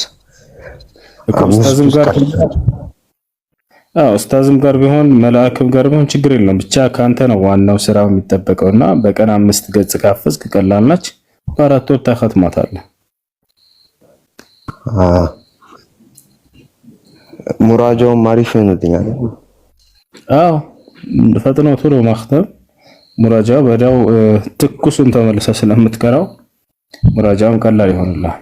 ኡስታዝም ጋር ቢሆን መልአክም ጋር ቢሆን ችግር የለም። ብቻ ካንተ ነው ዋናው ስራው የሚጠበቀውና በቀን 5 ገጽ ካፈዝክ ቀላል ነች። በ4 ወር ታኸትማታለህ። ሙራጃው ማሪፍ ይሆንልኛል። ፈጥኖ ቶሎ ማክተም ሙራጃው በዳው ትኩሱን ተመልሰ ስለምትቀራው ሙራጃውን ቀላል ይሆንልሃል።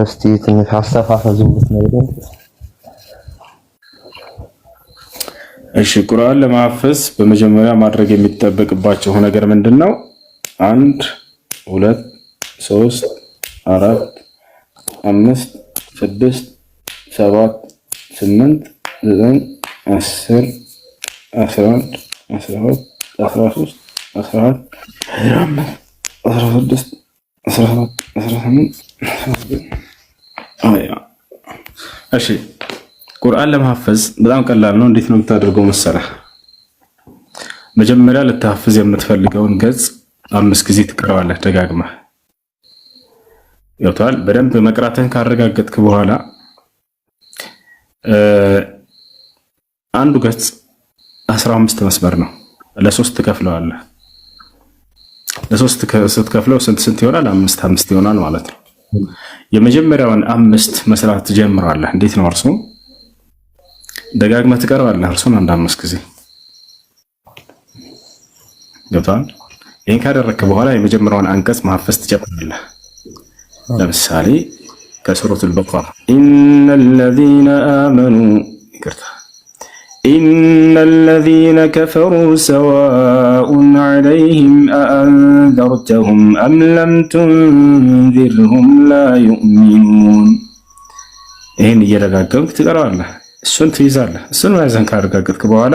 እስቲ ትንሽ አስተፋፈዙት ነው። እሺ ቁርአን ለማፈዝ በመጀመሪያ ማድረግ የሚጠበቅባቸው ነገር ምንድነው? 1 2 3 4 5 6 7 8 9 10 11 12 13 14 16 17 18 እሺ ቁርአን ለማፈዝ በጣም ቀላል ነው። እንዴት ነው የምታደርገው መሰለህ? መጀመሪያ ልታፈዝ የምትፈልገውን ገጽ 5 ጊዜ ትቀራዋለህ ደጋግመህ። ያውታል በደንብ መቅራትህን ካረጋገጥክ በኋላ አንዱ ገጽ 15 መስመር ነው። ለ3 ትከፍለዋለህ። ለ3 ስትከፍለው ስንት ይሆናል? 5 ይሆናል ማለት ነው። የመጀመሪያውን 5 መስራት ትጀምራለህ። እንዴት ነው እርሱ? ደጋግመህ ትቀርባለህ እርሱን 5 ጊዜ ገብቶሃል? ይሄን ካደረግክ በኋላ የመጀመሪያውን አንቀጽ ማፈዝ ትጀምራለህ። ለምሳሌ ከሱረቱል በቀራ إن الذين كفروا سواء عليهم أأنذرتهم أم لم تنذرهم لا يؤمنون ይሄን እየደጋገምክ ትቀራለህ። እሱን ትይዛለህ። እሱን ማዘን ካረጋገጥክ በኋላ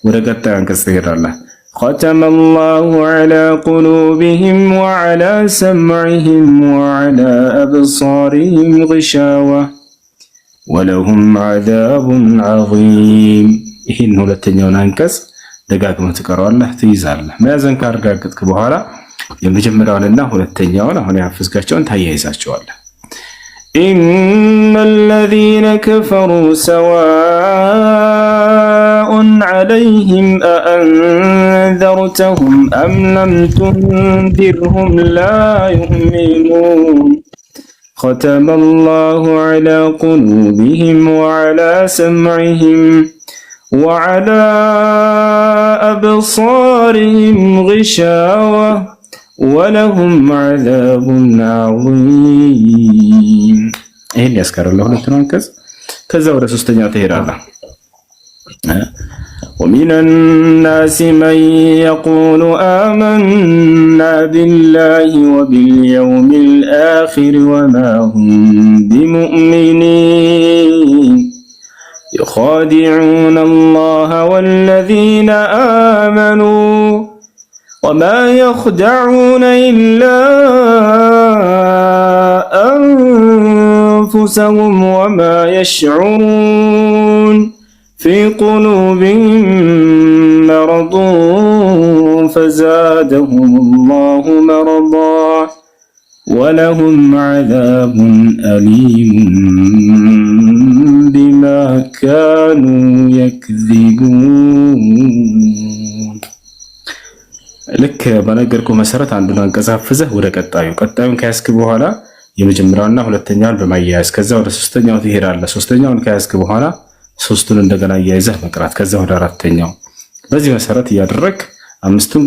ወደ ቀጣዩ አንቀጽ ትሄዳለህ። ختم الله على قلوبهم وعلى سمعهم وعلى أبصارهم غشاوة ولهم عذاب عظيم ይሄን ሁለተኛውን አንቀጽ ደጋግመህ ትቀራለህ፣ ትይዛለህ። ማዘን ካረጋገጥክ በኋላ የመጀመሪያውንና ሁለተኛውን አሁን ያፈዝጋቸውን ታያይዛቸዋለህ። إن الذين كفروا سواء عليهم أأنذرتهم أم لم تنذرهم لا يؤمنون ختم الله على قلوبهم وعلى سمعهم وعلى أبصارهم غشاوة ولهم عذاب عظيم ይሄን ያስከረለ ሁለተኛው አንቀጽ ከዛ ወደ ሶስተኛው ተሄዳለህ። ومن الناس من يقول آمنا بالله وباليوم الآخر وما هم بمؤمنين يخادعون الله والذين آمنوا وما يخدعون إلا أنفسهم وما يشعرون في قلوبهم مرض فزادهم الله مرضا ولهم عذاب أليم بما كانوا يكذبون ልክ በነገርኩ መሰረት አንዱን አንቀጽ አፍዘህ ወደ ቀጣዩን ከያዝክ በኋላ የመጀመሪያውና ሁለተኛውን በማያያዝ ከዛ ወደ ሶስተኛው ትሄዳለህ። ሶስተኛውን ከያዝክ በኋላ ሶስቱን እንደገና እያይዘህ መቅራት፣ ከዛ ወደ አራተኛው። በዚህ መሰረት እያደረግክ 5ቱን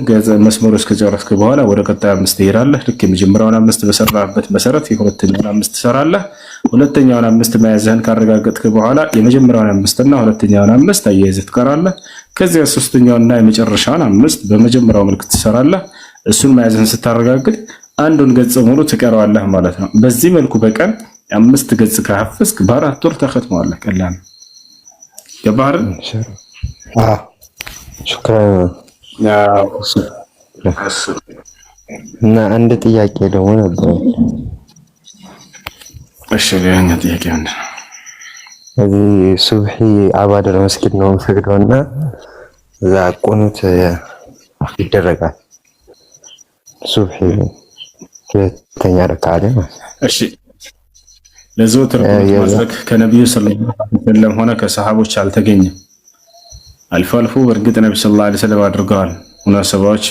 መስመሮች ከጨረስክ በኋላ ወደ ቀጣዩ 5 ትሄዳለህ። ልክ የመጀመሪያውን 5 በሰራህበት መሰረት የሁለተኛውን 5 ትሰራለህ። ሁለተኛውን 5 መያዝህን ካረጋገጥክ በኋላ የመጀመሪያውን 5 እና ሁለተኛውን 5 አያይዘህ ትቀራለህ። ከዚያ ሶስተኛውንና የመጨረሻውን 5 በመጀመሪያው መልክ ትሰራለህ። እሱን መያዝህን ስታረጋግጥ አንዱን ገጽ ሙሉ ትቀራዋለህ ማለት ነው። በዚህ መልኩ በቀን 5 ገጽ ከሐፈዝክ በ4 ወር ተختመዋለህ። ቀላል ገባህ? ሹክራን። እና አንድ ጥያቄ ደግሞ ነበር። እሺ ለኛ ጥያቄ አንድ እዚህ ሱብሂ አባደር መስጊድ ነው ሰግዶና እዛ ቁኑት ይደረጋል። ሱብሂ ሁለተኛ ረካዓ ነው። እሺ ለዘወትር ማድረግ ከነብዩ ሰለላሁ ዐለይሂ ወሰለም ሆነ ከሰሃቦች አልተገኘም። አልፎ አልፎ በእርግጥ ነብዩ ሰለላሁ ዐለይሂ ወሰለም አድርገዋል። ሙናሰባዎች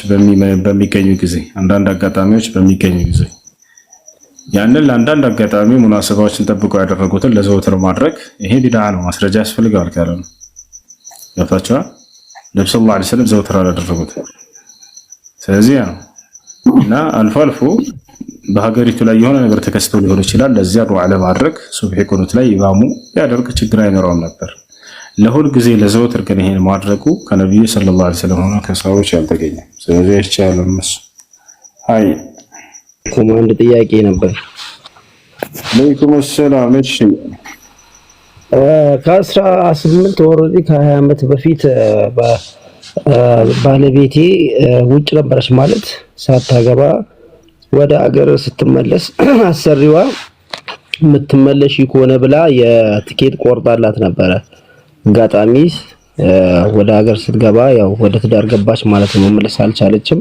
በሚገኙ ጊዜ፣ አንዳንድ አጋጣሚዎች በሚገኙ ጊዜ ያንን ለአንዳንድ አጋጣሚ ሙናሰባዎችን ጠብቀው ያደረጉትን ለዘወትር ማድረግ ይሄ ቢድዓ ነው። ማስረጃ ያስፈልጋል ካለ ነው። ገብታችኋል? ነብዩ ሰለላሁ ዐለይሂ ወሰለም ዘወትር አላደረጉት። ስለዚህ እና አልፎ አልፎ በሀገሪቱ ላይ የሆነ ነገር ተከስቶ ሊሆን ይችላል። ለዚያ ዱዓ ለማድረግ ሱብሂ ቁኑት ላይ ኢማሙ ያደርግ ችግር አይኖረውም ነበር። ለሁል ጊዜ ለዘወትር ግን ይሄን ማድረጉ ከነብዩ ሰለላሁ ዐለይሂ ወሰለም ሆነ ከሰሃቦች ያልተገኘ። ስለዚህ ይቻላል መስ አይ አንድ ጥያቄ ነበር። ለይኩም ሰላም። እሺ ከ18 ወር ከ20 ዓመት በፊት ባለቤቴ ውጭ ነበረች ማለት ሳታገባ ወደ አገር ስትመለስ አሰሪዋ የምትመለሽ ከሆነ ብላ የትኬት ቆርጣላት ነበረ። አጋጣሚ ወደ ሀገር ስትገባ ያው ወደ ትዳር ገባች ማለት ነው። መመለስ አልቻለችም።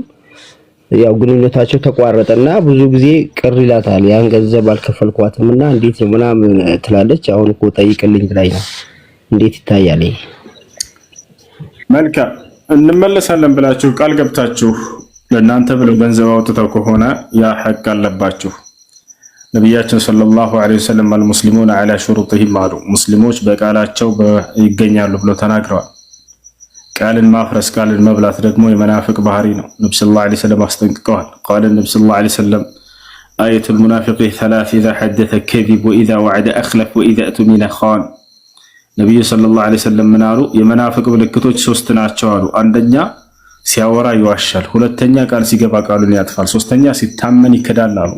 ያው ግንኙነታቸው ተቋረጠና ብዙ ጊዜ ቅር ይላታል። ያን ገንዘብ አልከፈልኳትምና እንዴት ምናምን ትላለች። አሁን እኮ ጠይቅልኝ ብላኝ ነው። እንዴት ይታያል? መልካም እንመለሳለን ብላችሁ ቃል ገብታችሁ ለእናንተ ብለው ገንዘብ አውጥተው ከሆነ ያ ሐቅ አለባችሁ። ነቢያችን ሰለላሁ ዐለይሂ ወሰለም አልሙስሊሙን ዐላ ሹሩጢሂም አሉ። ሙስሊሞች በቃላቸው ይገኛሉ ብለው ተናግረዋል። ቃልን ማፍረስ ቃልን መብላት ደግሞ የመናፍቅ ባህሪ ነው። ነብዩ ሰለላሁ ዐለይሂ ወሰለም አስጠንቅቀዋል። ቃል ነብዩ ሰለላሁ ዐለይሂ ወሰለም አየቱል ሙናፊቂ ሰላስ ኢዛ ሐደተ ከዚብ ወኢዛ ወዐደ አኽለፍ ወኢዛ እቱሚነ ኻን። ነብዩ ሰለላሁ ዐለይሂ ወሰለም ምን አሉ? የመናፍቅ ምልክቶች 3 ናቸው አሉ። አንደኛ ሲያወራ ይዋሻል፣ ሁለተኛ ቃል ሲገባ ቃሉን ያጥፋል፣ ሶስተኛ ሲታመን ይክዳል አሉ።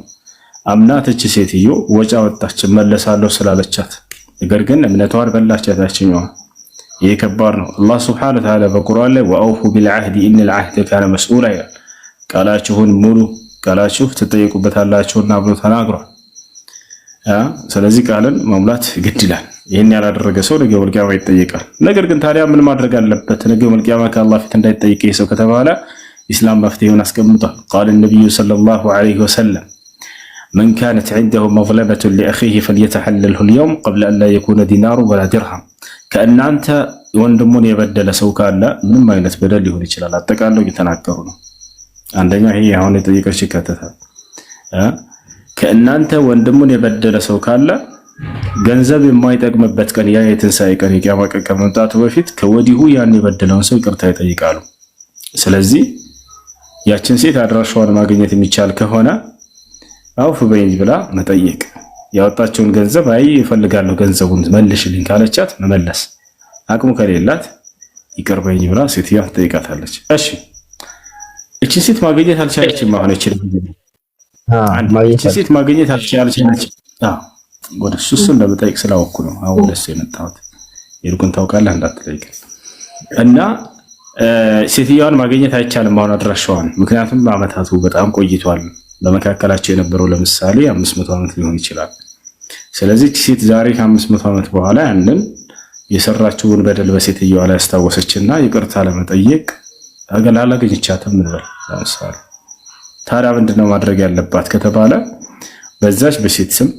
አምናተች ሴትዮ ወጫ ወጣች መለሳለሁ ስላለቻት፣ ነገር ግን እምነቷን በላቻት ያችኛዋ። ይሄ ከባድ ነው። አላህ ሱብሓነሁ ወተዓላ በቁርአን ላይ ወአውፉ ቢልዓህድ ኢነል ዓህደ ካነ መስኡላ ይላል። ቃላችሁን ሙሉ ቃላችሁ ትጠየቁበታላችሁና ብሎ ተናግሯል። ስለዚህ ቃልን መሙላት ግድ ይላል። ይህን ያላደረገ ሰው ነገ ወልቂያማ ይጠየቃል። ነገር ግን ታዲያ ምን ማድረግ አለበት? ነገ ወልቂያማ ከአላህ ፊት እንዳይጠየቅ ሰው ከተባለ ኢስላም መፍትሄውን አስቀምጧል። ቃል ነብዩ ሰለላሁ ዐለይሂ ወሰለም መን ካነት ዐንደሁ መዝለመቱን ሊአኺሂ ፈልየተሐለልሁ አልየውም ቀብለ አን ላ የኩነ ዲናሩ ወላ ድርሃም። ከእናንተ ወንድሙን የበደለ ሰው ካለ ምንም አይነት በደል ሊሆን ይችላል፣ አጠቃለው እየተናገሩ ነው። አንደኛ ይሄ አሁን የጠየቀች ይከተታል። ከእናንተ ወንድሙን የበደለ ሰው ካለ ገንዘብ የማይጠቅምበት ቀን ያ የትንሣኤ ቀን የቂያማ ቀን ከመምጣቱ በፊት ከወዲሁ ያን የበደለውን ሰው ይቅርታ ይጠይቃሉ። ስለዚህ ያችን ሴት አድራሻዋን ማግኘት የሚቻል ከሆነ አውፍ በይኝ ብላ መጠየቅ፣ ያወጣቸውን ገንዘብ አይ እፈልጋለሁ ገንዘቡን መልሽልኝ ካለቻት መመለስ፣ አቅሙ ከሌላት ይቅር በይኝ ብላ ሴትዮዋ ትጠይቃታለች። እሺ እቺ ሴት ማግኘት አልቻለችም። አሁን እቺ ሴት ማግኘት አልቻለችም። ወደ እሱ እንደምጠይቅ ስላወኩ ነው አሁን ደስ የመጣሁት። ይልቁን ታውቃለህ እንዳትጠይቅ እና ሴትዮዋን ማግኘት አይቻልም አሁን አድራሻዋን። ምክንያቱም አመታቱ በጣም ቆይቷል። በመካከላቸው የነበረው ለምሳሌ 500 ዓመት ሊሆን ይችላል። ስለዚህ ሴት ዛሬ ከ500 ዓመት በኋላ ያንን የሰራችውን በደል በሴትዮዋ ላይ ያስታወሰችና ይቅርታ ለመጠየቅ አላገኘቻትም እንበል ለምሳሌ። ታዲያ ምንድነው ማድረግ ያለባት ከተባለ በዛች በሴት ስም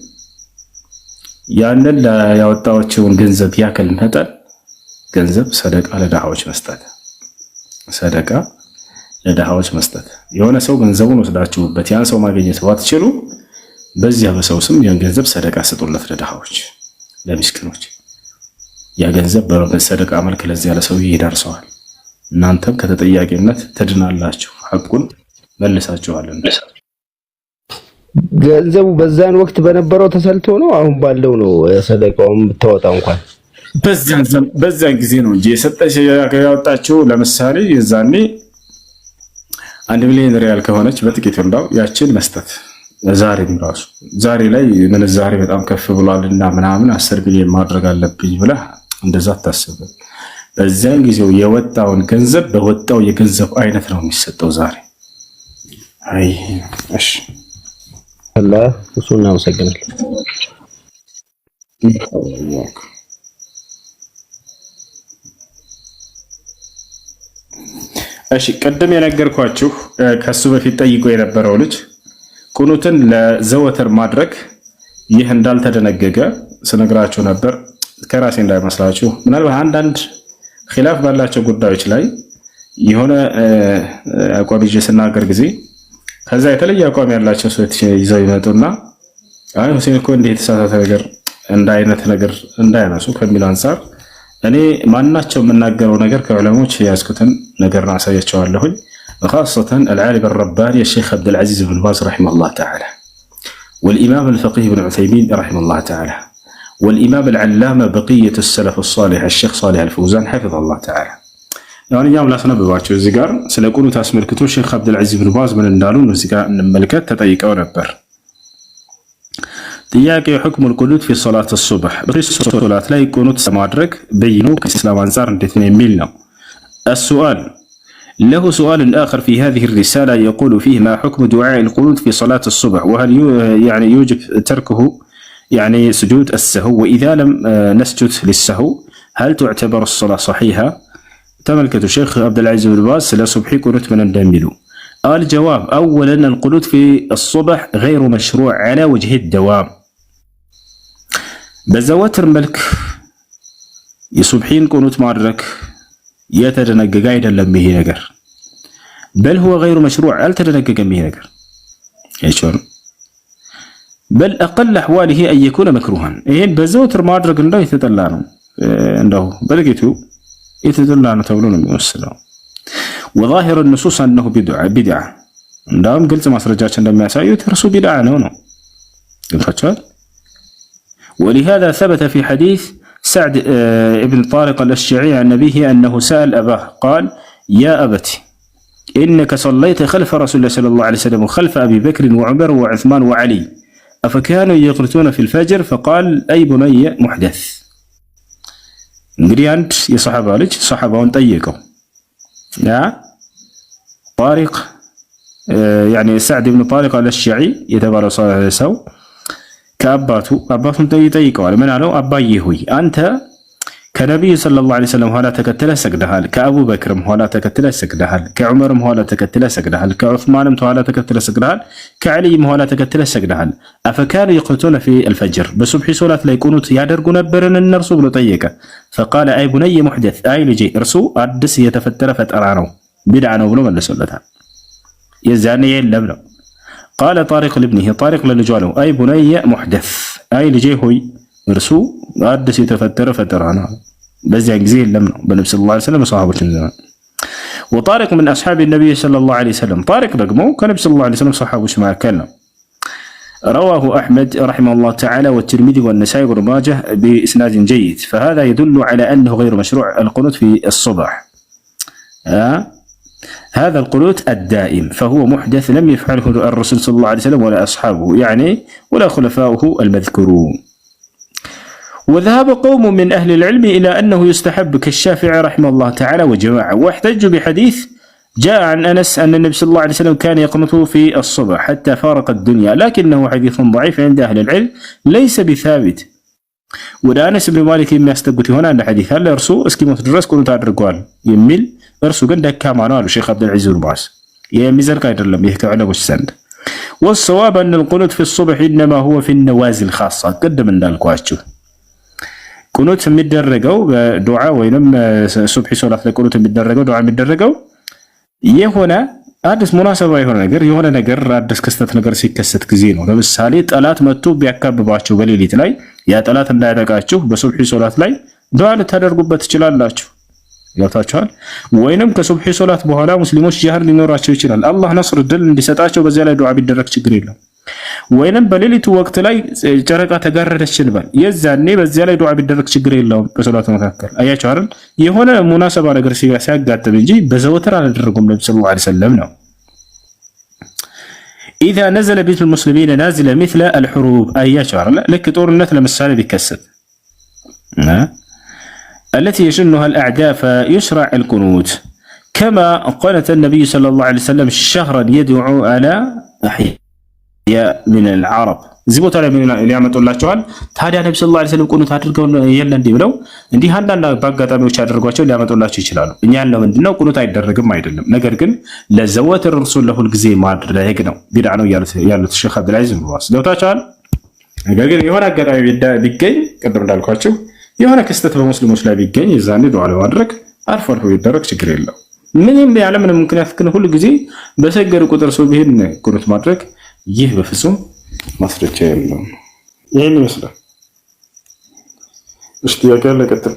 ያንን ያወጣችውን ገንዘብ ያክል መጠን ገንዘብ ሰደቃ ለድሃዎች መስጠት፣ ሰደቃ ለድሃዎች መስጠት። የሆነ ሰው ገንዘቡን ወስዳችሁበት ያን ሰው ማግኘት ባትችሉ በዚያ በሰው ስም ያን ገንዘብ ሰደቃ ስጡለት ለድሃዎች፣ ለሚስኪኖች። ያ ገንዘብ በሰደቃ መልክ ለዚያ ለሰው ይደርሰዋል። እናንተም ከተጠያቂነት ትድናላችሁ፣ ሐቁን መልሳችኋልና። ገንዘቡ በዛን ወቅት በነበረው ተሰልቶ ነው አሁን ባለው ነው ሰደቃውም ብታወጣ እንኳን በዛን ጊዜ ነው እንጂ የሰጠች ያወጣችው። ለምሳሌ የዛኔ 1 ሚሊዮን ሪያል ከሆነች በጥቂት እንዳው ያችን መስጠት። ዛሬም ራሱ ዛሬ ላይ ምንዛሬ በጣም ከፍ ብሏልና ምናምን 10 ሚሊዮን ማድረግ አለብኝ ብለህ እንደዛ ታስብ። በዛን ጊዜው የወጣውን ገንዘብ በወጣው የገንዘብ አይነት ነው የሚሰጠው ዛሬ። አይ እሺ አላህ እሱን አመሰግናለሁ። እሺ ቀደም የነገርኳችሁ ከሱ በፊት ጠይቆ የነበረው ልጅ ቁኑትን ለዘወትር ማድረግ ይህ እንዳልተደነገገ ስነግራችሁ ነበር። ከራሴ እንዳይመስላችሁ ምናልባት አንዳንድ ኺላፍ ባላቸው ጉዳዮች ላይ የሆነ አቋም ይዤ ስናገር ጊዜ ከዛ የተለየ አቋም ያላቸው ሰዎች ይዘው ይመጡና አይ ሁሴን እኮ እንዴት የተሳሳተ ነገር እንዳይነት ነገር እንዳያነሱ ከሚል አንፃር እኔ ማናቸው የምናገረው ነገር ከዑለሞች ያስኩትን ነገር አሳያቸዋለሁኝ። خاصة العالم الرباني الشيخ عبد العزيز بن باز رحمه الله تعالى، والإمام الفقيه بن عثيمين رحمه الله تعالى، والإمام العلامة بقية السلف الصالح الشيخ صالح الفوزان حفظه الله تعالى. يعني يوم لا سنبባቸው እዚህ ጋር ስለ ቁኑት አስመልክቶ ሼክ አብዱል አዚዝ ብን ባዝ ምን እንዳሉ እዚህ ጋር እንመልከት። ተጠይቀው ነበር ጥያቄ حكم القنوت في صلاة الصبح በሶላት ላይ ቁኑት ማድረግ በይኑ ከእስላም አንፃር እንዴት ነው የሚል ነው። السؤال له سؤال آخر في هذه الرسالة يقول فيه ما حكم دعاء القنوت في صلاة الصبح وهل يعني يوجب تركه يعني سجود السهو، وإذا لم نسجد للسهو هل تعتبر الصلاة صحيحة؟ تملكة الشيخ عبد العزيز بن باز لا صبحي قنوت من الدميلو. الجواب أولا القنوت في الصبح غير مشروع على وجه الدوام. بزواتر ملك يصبحين قنوت معرك يتدنقق አይደለም ይሄ ነገር بل هو غير مشروع አልተደነገገም ይሄ ነገር አይቾን بل اقل احواله ان يكون مكروها ይሄን በዘወትር ማድረግ እንደው የተጠላ ነው እንደው በለጌቱ የተጠላ ነው ተብሎ ነው የሚወሰደው وظاهر النصوص انه بدعه እንዳውም ግልጽ ማስረጃችን እንደሚያሳዩት እርሱ ቢድዓ ነው ይፈቻል ولهذا ثبت في حديث سعد ابن طارق الأشجعي عن نبيه أنه سأل أباه قال يا أبتي إنك صليت خلف رسول الله صلى الله عليه وسلم وخلف أبي بكر وعمر وعثمان وعلي أفكانوا يقنتون في الفجر فقال أي بني محدث. እንግዲህ አንድ የሰሃባ ልጅ ሰሃባውን ጠየቀው ያ طارق يعني سعد بن طارق الأشجعي የተባለው ሰው ከአባቱን ጠይቀዋል። ምን አለው? አባዬ ሆይ አንተ ከነብዩ ሰለላሁ ዐለይሂ ወሰለም ኋላ ተከትለህ ሰግደሃል፣ ከአቡበክርም ኋላ ተከትለህ ሰግደሃል፣ ከዑመርም ኋላ ተከትለህ ሰግደሃል፣ ከዑስማንም ኋላ ተከትለህ ሰግደሃል፣ ከዓሊም ኋላ ተከትለህ ሰግደሃል። አፈካኑ ይቅኑቱነ ፊ አልፈጅር በሱብሒ ሶላት ላይ ቁኑት ያደርጉ ነበርን እነርሱ ብሎ ጠየቀ። ፈቃለ አይ ቡነየ ሙሕደት አይ ልጄ እርሱ አዲስ የተፈጠረ ፈጠራ ነው ቢድዓ ነው ብሎ መለሰለታል። የዛኔ የለም ነው قال طارق لابنه طارق للجواله أي بني محدث أي لجي هوي إرسو أدس يتفتر فترانا بزي جزيل لمنه بنبي صلى الله عليه وسلم وصحابه الزمان. وطارق من أصحاب النبي صلى الله عليه وسلم طارق رقمه كان النبي صلى الله عليه وسلم صحابه ما كان. رواه أحمد رحمه الله تعالى والترمذي والنسائي وابن ماجه بإسناد جيد، فهذا يدل على أنه غير مشروع القنوت في الصبح. هذا القنوت الدائم فهو محدث لم يفعله الرسول صلى الله عليه وسلم ولا أصحابه يعني ولا خلفاؤه المذكورون. وذهب قوم من أهل العلم إلى أنه يستحب كالشافعي رحمه الله تعالى وجماعة، واحتجوا بحديث جاء عن أنس أن النبي صلى الله عليه وسلم كان يقنط في الصبح حتى فارق الدنيا، لكنه حديث ضعيف عند أهل العلم ليس بثابت. ولا أنس بن مالك ما يستقبت هنا عند حديث هل يرسو اسكيموت الدرس كنت أدرقوال يميل እርሱ ግን ደካማ ነው አሉ ሼክ አብዱል ዐዚዝ ብን ባዝ። የሚዘልቅ አይደለም ይህ ከዑለሞች ዘንድ። والصواب أن القنوت في الصبح إنما هو في النوازل خاصة ቅድም እንዳልኳችሁ ቁኑት የሚደረገው በዱዓ ወይንም ሱብሒ ሶላት ላይ ቁኑት የሚደረገው ዱዓ የሚደረገው የሆነ አዲስ ሙናሰባ የሆነ ነገር አዲስ ክስተት ነገር ሲከሰት ጊዜ ነው። ለምሳሌ ጠላት መጥቶ ቢያካብባችሁ በሌሊት ላይ ያ ጠላት እንዳያጠቃችሁ በሱብሒ ሶላት ላይ ዱዓ ልታደርጉበት ትችላላችሁ። ያታቻል ወይንም ከሱብሒ ሶላት በኋላ ሙስሊሞች ጂሃድ ሊኖራቸው ይችላል። አላህ ነስር ድል እንዲሰጣቸው በዚያ ላይ ዱዓ ቢደረግ ችግር የለም። ወይንም በሌሊቱ ወቅት ላይ ጨረቃ ተጋረደች እንበል የዛኔ በዚያ ላይ ዱዓ ቢደረግ ችግር የለውም በሶላቱ መካከል አያችሁ አይደል የሆነ ሙናሰባ ነገር ሲያጋጥም እንጂ በዘወትር አላደረጉም ነብዩ ሰለላሁ ዐለይሂ ወሰለም ነው إذا نزل بيت المسلمين نازل مثل الحروب أياش عرلا لك طورنت لمسال بيكسر التي يشنها الأعداء فيشرع القنوت كما قالت النبي صلى الله عليه وسلم شهرا يدعو على أحياء من العرب زبوت على من اللي عملت الله تعالى هذا النبي صلى الله عليه وسلم قنوت هترجعون يلا ندي بلو عندي هذا بقى تامي وش هترجعوا اللي عملت الله شيء شلانه إني أنا من دنا قنوت هيدرجم ما يدلهم نقدر لزوات الرسول له الجزيء ما أدري هيك نو بيدعنوا يالو الشيخ عبد العزيز بن باز لو تعال نقدر يهونا قدر يبدأ بيجي قدر ندال كاتشو يهونا كستة بمسلم مسلم بيجي يزاني دعاء وادرك عارفه هو يدرك شكر الله من يعلم من ممكن يفكر كل جزيء بس يقدر قدر سو بهن قنوت ما أدرك يه بفسوم ማስረጃ የለውም ይሄን ይመስላል እሺ ጥያቄ አለ ቀጥል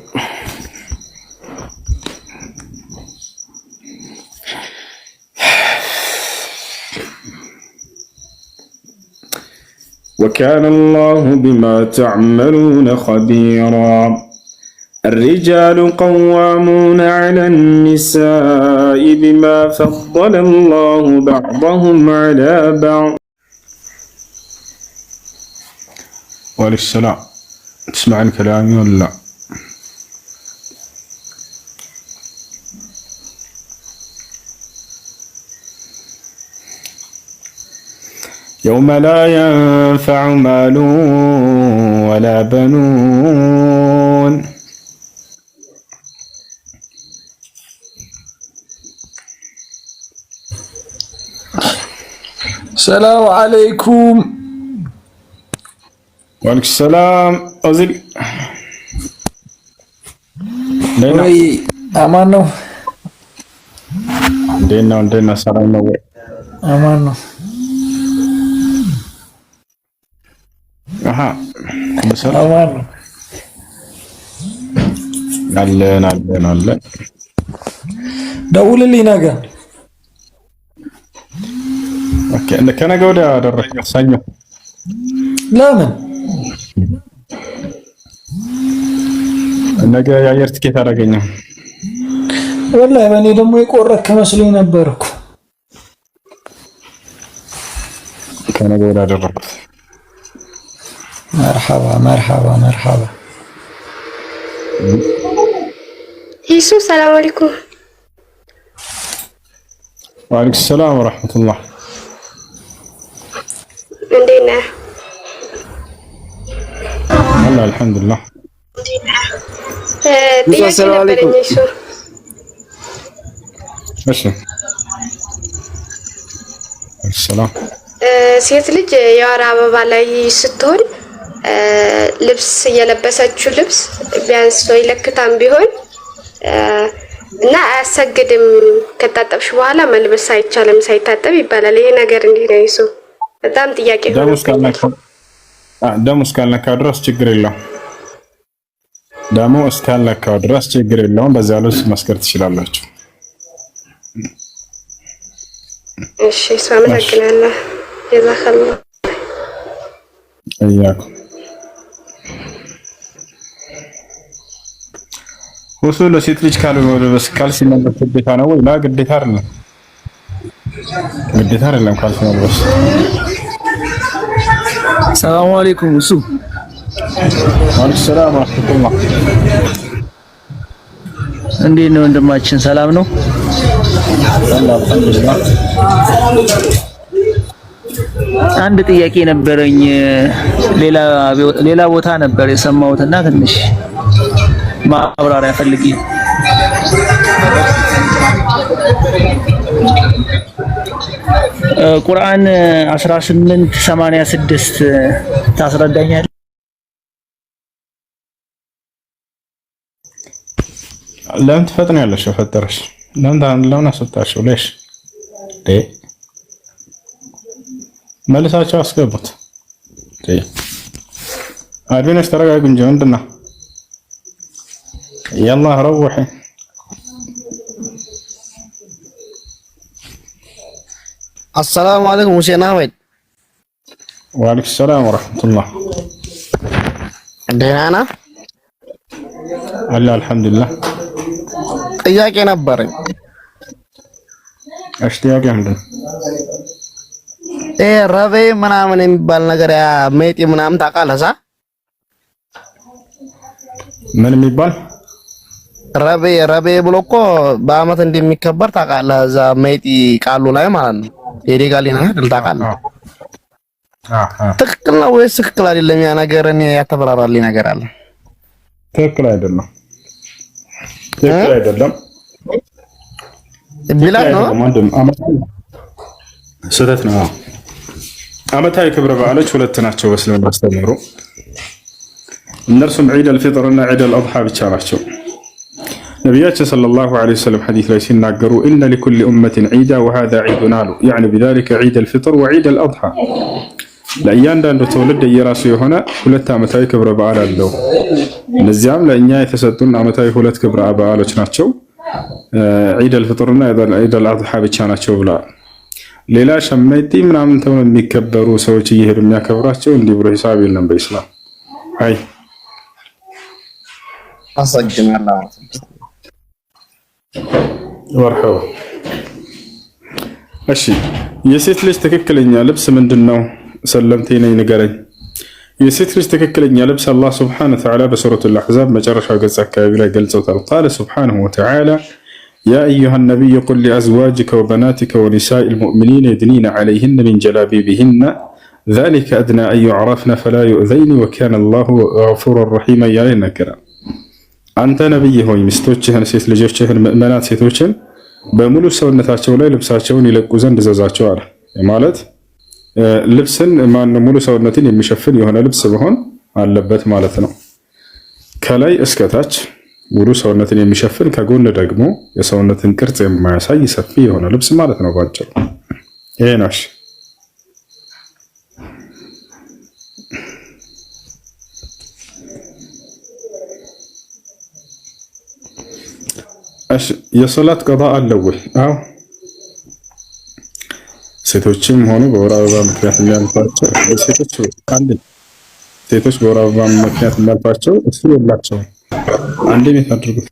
وكان الله بما تعملون خبيرا الرجال قوامون على النساء بما فضل الله بعضهم على بعض وعليكم السلام تسمعين كلامي ولا لا؟ يوم لا ينفع مال ولا بنون السلام عليكم. وعليكم السلام أزل وي أمانو دينا سلام نوي أمانو أها بسرعة أمانو نعلن دول اللي نجا أوكي أنا كان أقول يا درك سانيو لا من ነገ የአየር ትኬት አደረገኝ ወላሂ በእኔ ደግሞ የቆረጥክ መስሎኝ ነበርኩ ከነገ ወዲያ አደረኩት መርሐባ መርሐባ መርሐባ ይሱ ሰላም አለይኩም ወአለይኩም ሰላም ወራህመቱላህ እንዴት ነህ والله الحمد لله السلام عليكم ماشي السلام ሴት ልጅ የወር አበባ ላይ ስትሆን ልብስ የለበሰችው ልብስ ቢያንስ ወይ ለክታም ቢሆን እና አያሰግድም ከታጠብሽ በኋላ መልበስ አይቻልም ሳይታጠብ ይባላል ይሄ ነገር እንዴት ነው ይሱ በጣም ጥያቄ ነው ደሙ እስካልነካው ድረስ ችግር የለውም ደሙ እስካልነካው ድረስ ችግር የለውም በዚያ ልብስ መስገድ ትችላላችሁ እሺ ሰላምታለህ ጀዛከላህ እያኩ ወሶ ለሴት ልጅ ካልመለበስ ካልሲ መልበስ ግዴታ ነው ወይ? ላ ግዴታ አይደለም ካልሲ መልበስ ሰላም አለይኩም እሱ ወአለይኩም ሰላም ወራህመቱላህ እንዴት ነው ወንድማችን ሰላም ነው አልሐምዱሊላህ አንድ ጥያቄ ነበረኝ ሌላ ቦታ ነበር የሰማሁትና ትንሽ ማብራሪያ ፈልጌ ቁርአን 1886 ታስረዳኛለህ? ለምን ትፈጥኛለሽ? ፈጠረሽ ለምን አስወጣሽው? ለሽ መልሳቸው አስገቡት። አድነሽ ተረጋጉ እንጂ ምንድነው? يلا روحي السلام عليكم حسين احمد ወአለይኩም ሰላም ወራህመቱላህ። ደህና ነህ? አልሐምዱሊላህ። ጥያቄ ነበረኝ። እሺ ጥያቄ ምንድን ነው? ረቤ ምናምን የሚባል ነገር ያ ሜጢ ምናምን ታውቃለህ? ምን የሚባል ረቤ ብሎ እኮ በአመት እንደሚከበር ታውቃለህ? እዛ ሜጢ ቃሉ ላይ ማለት ነው። የዴጋሊ ነገር ታውቃለህ? ትክክል ነው ወይስ ትክክል አይደለም? ያ ነገር እኔ ያተበራራልኝ ነገር አለ። ትክክል አይደለም። ትክክል አይደለም ቢላል ነው ስህተት ነው። አመታዊ ክብረ በዓሎች ሁለት ናቸው በእስልምና አስተምህሮ። እነርሱም ዒድ አልፊጥር እና ዒድ አልአድሓ ብቻ ናቸው። ነቢያችን ሰለላሁ ዐለይሂ ወሰለም ሐዲስ ላይ ሲናገሩ ኢነ ሊኩሊ ኡመቲን ዒዳ ወሃዛ ዒዱና አሉ። ያዕኒ ቢዛሊከ ዒድ አልፊጥር ወዒድ አልአድሓ። ለእያንዳንዱ ትውልድ የራሱ የሆነ ሁለት ዓመታዊ ክብረ በዓል አለው። እነዚያም ለእኛ የተሰጡን ዓመታዊ ሁለት ክብረ በዓሎች ናቸው። ዒድ አልፊጥር እና ዒድ አልአድሓ ብቻ ናቸው ብለዋል። ሌላ ሸመይቲ ምናምን ተብሎ የሚከበሩ ሰዎች እየሄዱ የሚያከብራቸው እንዲህ ብሎ ሂሳብ የለም በኢስላም። አይ አሰግናለሁ። ወርሐው እሺ፣ የሴት ልጅ ትክክለኛ ልብስ ምንድነው? ሰለምቴ ነኝ ንገረኝ። የሴት ልጅ ትክክለኛ ልብስ አላህ ሱብሓነሁ ወተዓላ በሱረቱል አሕዛብ መጨረሻው ገጽ አካባቢ ላይ ገልጸውታል። ቃለ ሱብሓነሁ ወተዓላ ያ አዩሃ ነቢይ ቁል ሊአዝዋጅከ ወበናቲከ ወኒሳኢል ሙእሚኒነ የድኒነ ዐለይሂነ ሚን ጀላቢቢሂነ ዛሊከ አድና አን ዩዕረፍነ ፈላ ዩእዘይነ ወካነ አላሁ ገፉረን ረሒማ እያለ ይናገራል። አንተ ነቢይ ሆይ ሚስቶችህን፣ ሴት ልጆችህን፣ ምእመናት ሴቶችን በሙሉ ሰውነታቸው ላይ ልብሳቸውን ይለቁ ዘንድ እዘዛቸው አለ። ማለት ልብስን ሙሉ ሰውነትን የሚሸፍን የሆነ ልብስ መሆን አለበት ማለት ነው። ከላይ እስከታች ሙሉ ሰውነትን የሚሸፍን ከጎን ደግሞ የሰውነትን ቅርጽ የማያሳይ ሰፊ የሆነ ልብስ ማለት ነው ባጭሩ። ይሄ ነው። እሺ የሶላት ቀዳ አለው ወይ? አዎ ሴቶችም ሆኑ በወር አበባ ምክንያት የሚያልፋቸው ሴቶች በወር አበባ ምክንያት የሚያልፋቸው እሱ የላቸውም። አንዴ ሜት አድርጉት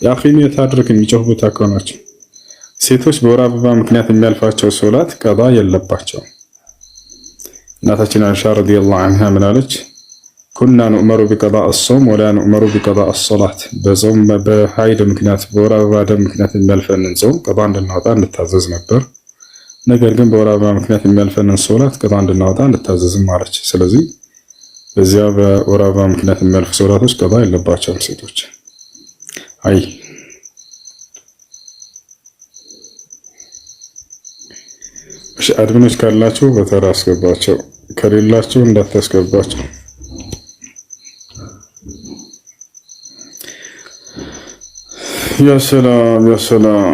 የአኺ ሜት አድርግ የሚጮህ ቦታ ከሆናቸው ሴቶች በወር አበባ ምክንያት የሚያልፋቸው ሶላት ቀዳ የለባቸው። እናታችን አይሻ ረዲየላሁ ዐንሃ ምን አለች? ኩና ኑእመሩ ቢቀዳእ አሶም ወላ ኑእመሩ ቢቀዳእ አሶላት። በጾም በሀይድ ምክንያት በወር አበባ ደም ምክንያት የሚያልፈንን ጾም ቀዳ እንድናወጣ እንታዘዝ ነበር። ነገር ግን በወር አበባ ምክንያት የሚያልፈንን ሶላት ቀዳ እንድናወጣ እንታዘዝም አለች። ስለዚህ በዚያ በወር አበባ ምክንያት የሚያልፉ ሶላቶች ቀዳ የለባቸውም ሴቶች። አይ እሺ፣ አድሚኖች ካላችሁ በተራ አስገባቸው፣ ከሌላችሁ እንዳታስገባቸው። ያ ሰላም ያ ሰላም።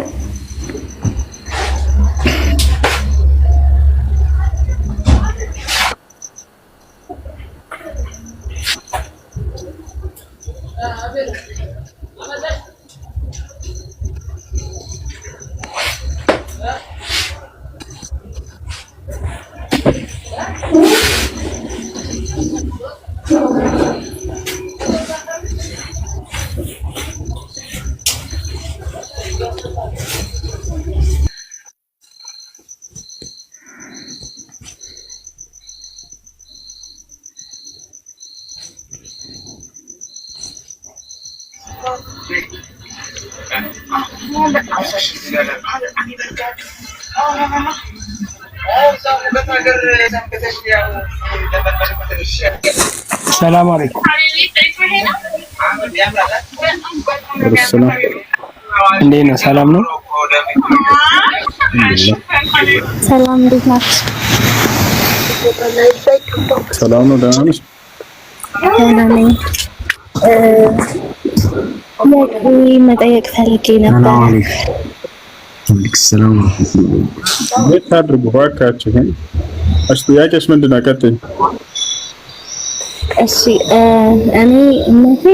ሰላም አለይኩም። እንዴት ነው? ሰላም ነው? ሰላም እንዴት ናችሁ? ሰላም ነው። ደህና ነሽ? ደህና ነኝ። መጠየቅ ፈልጌ ነበር። ሰላም ቤት አድርጉ እባካችሁን። እሺ ጥያቄሽ ምንድን ነው? ቀጥይ። እሺ እኔ እምነቴ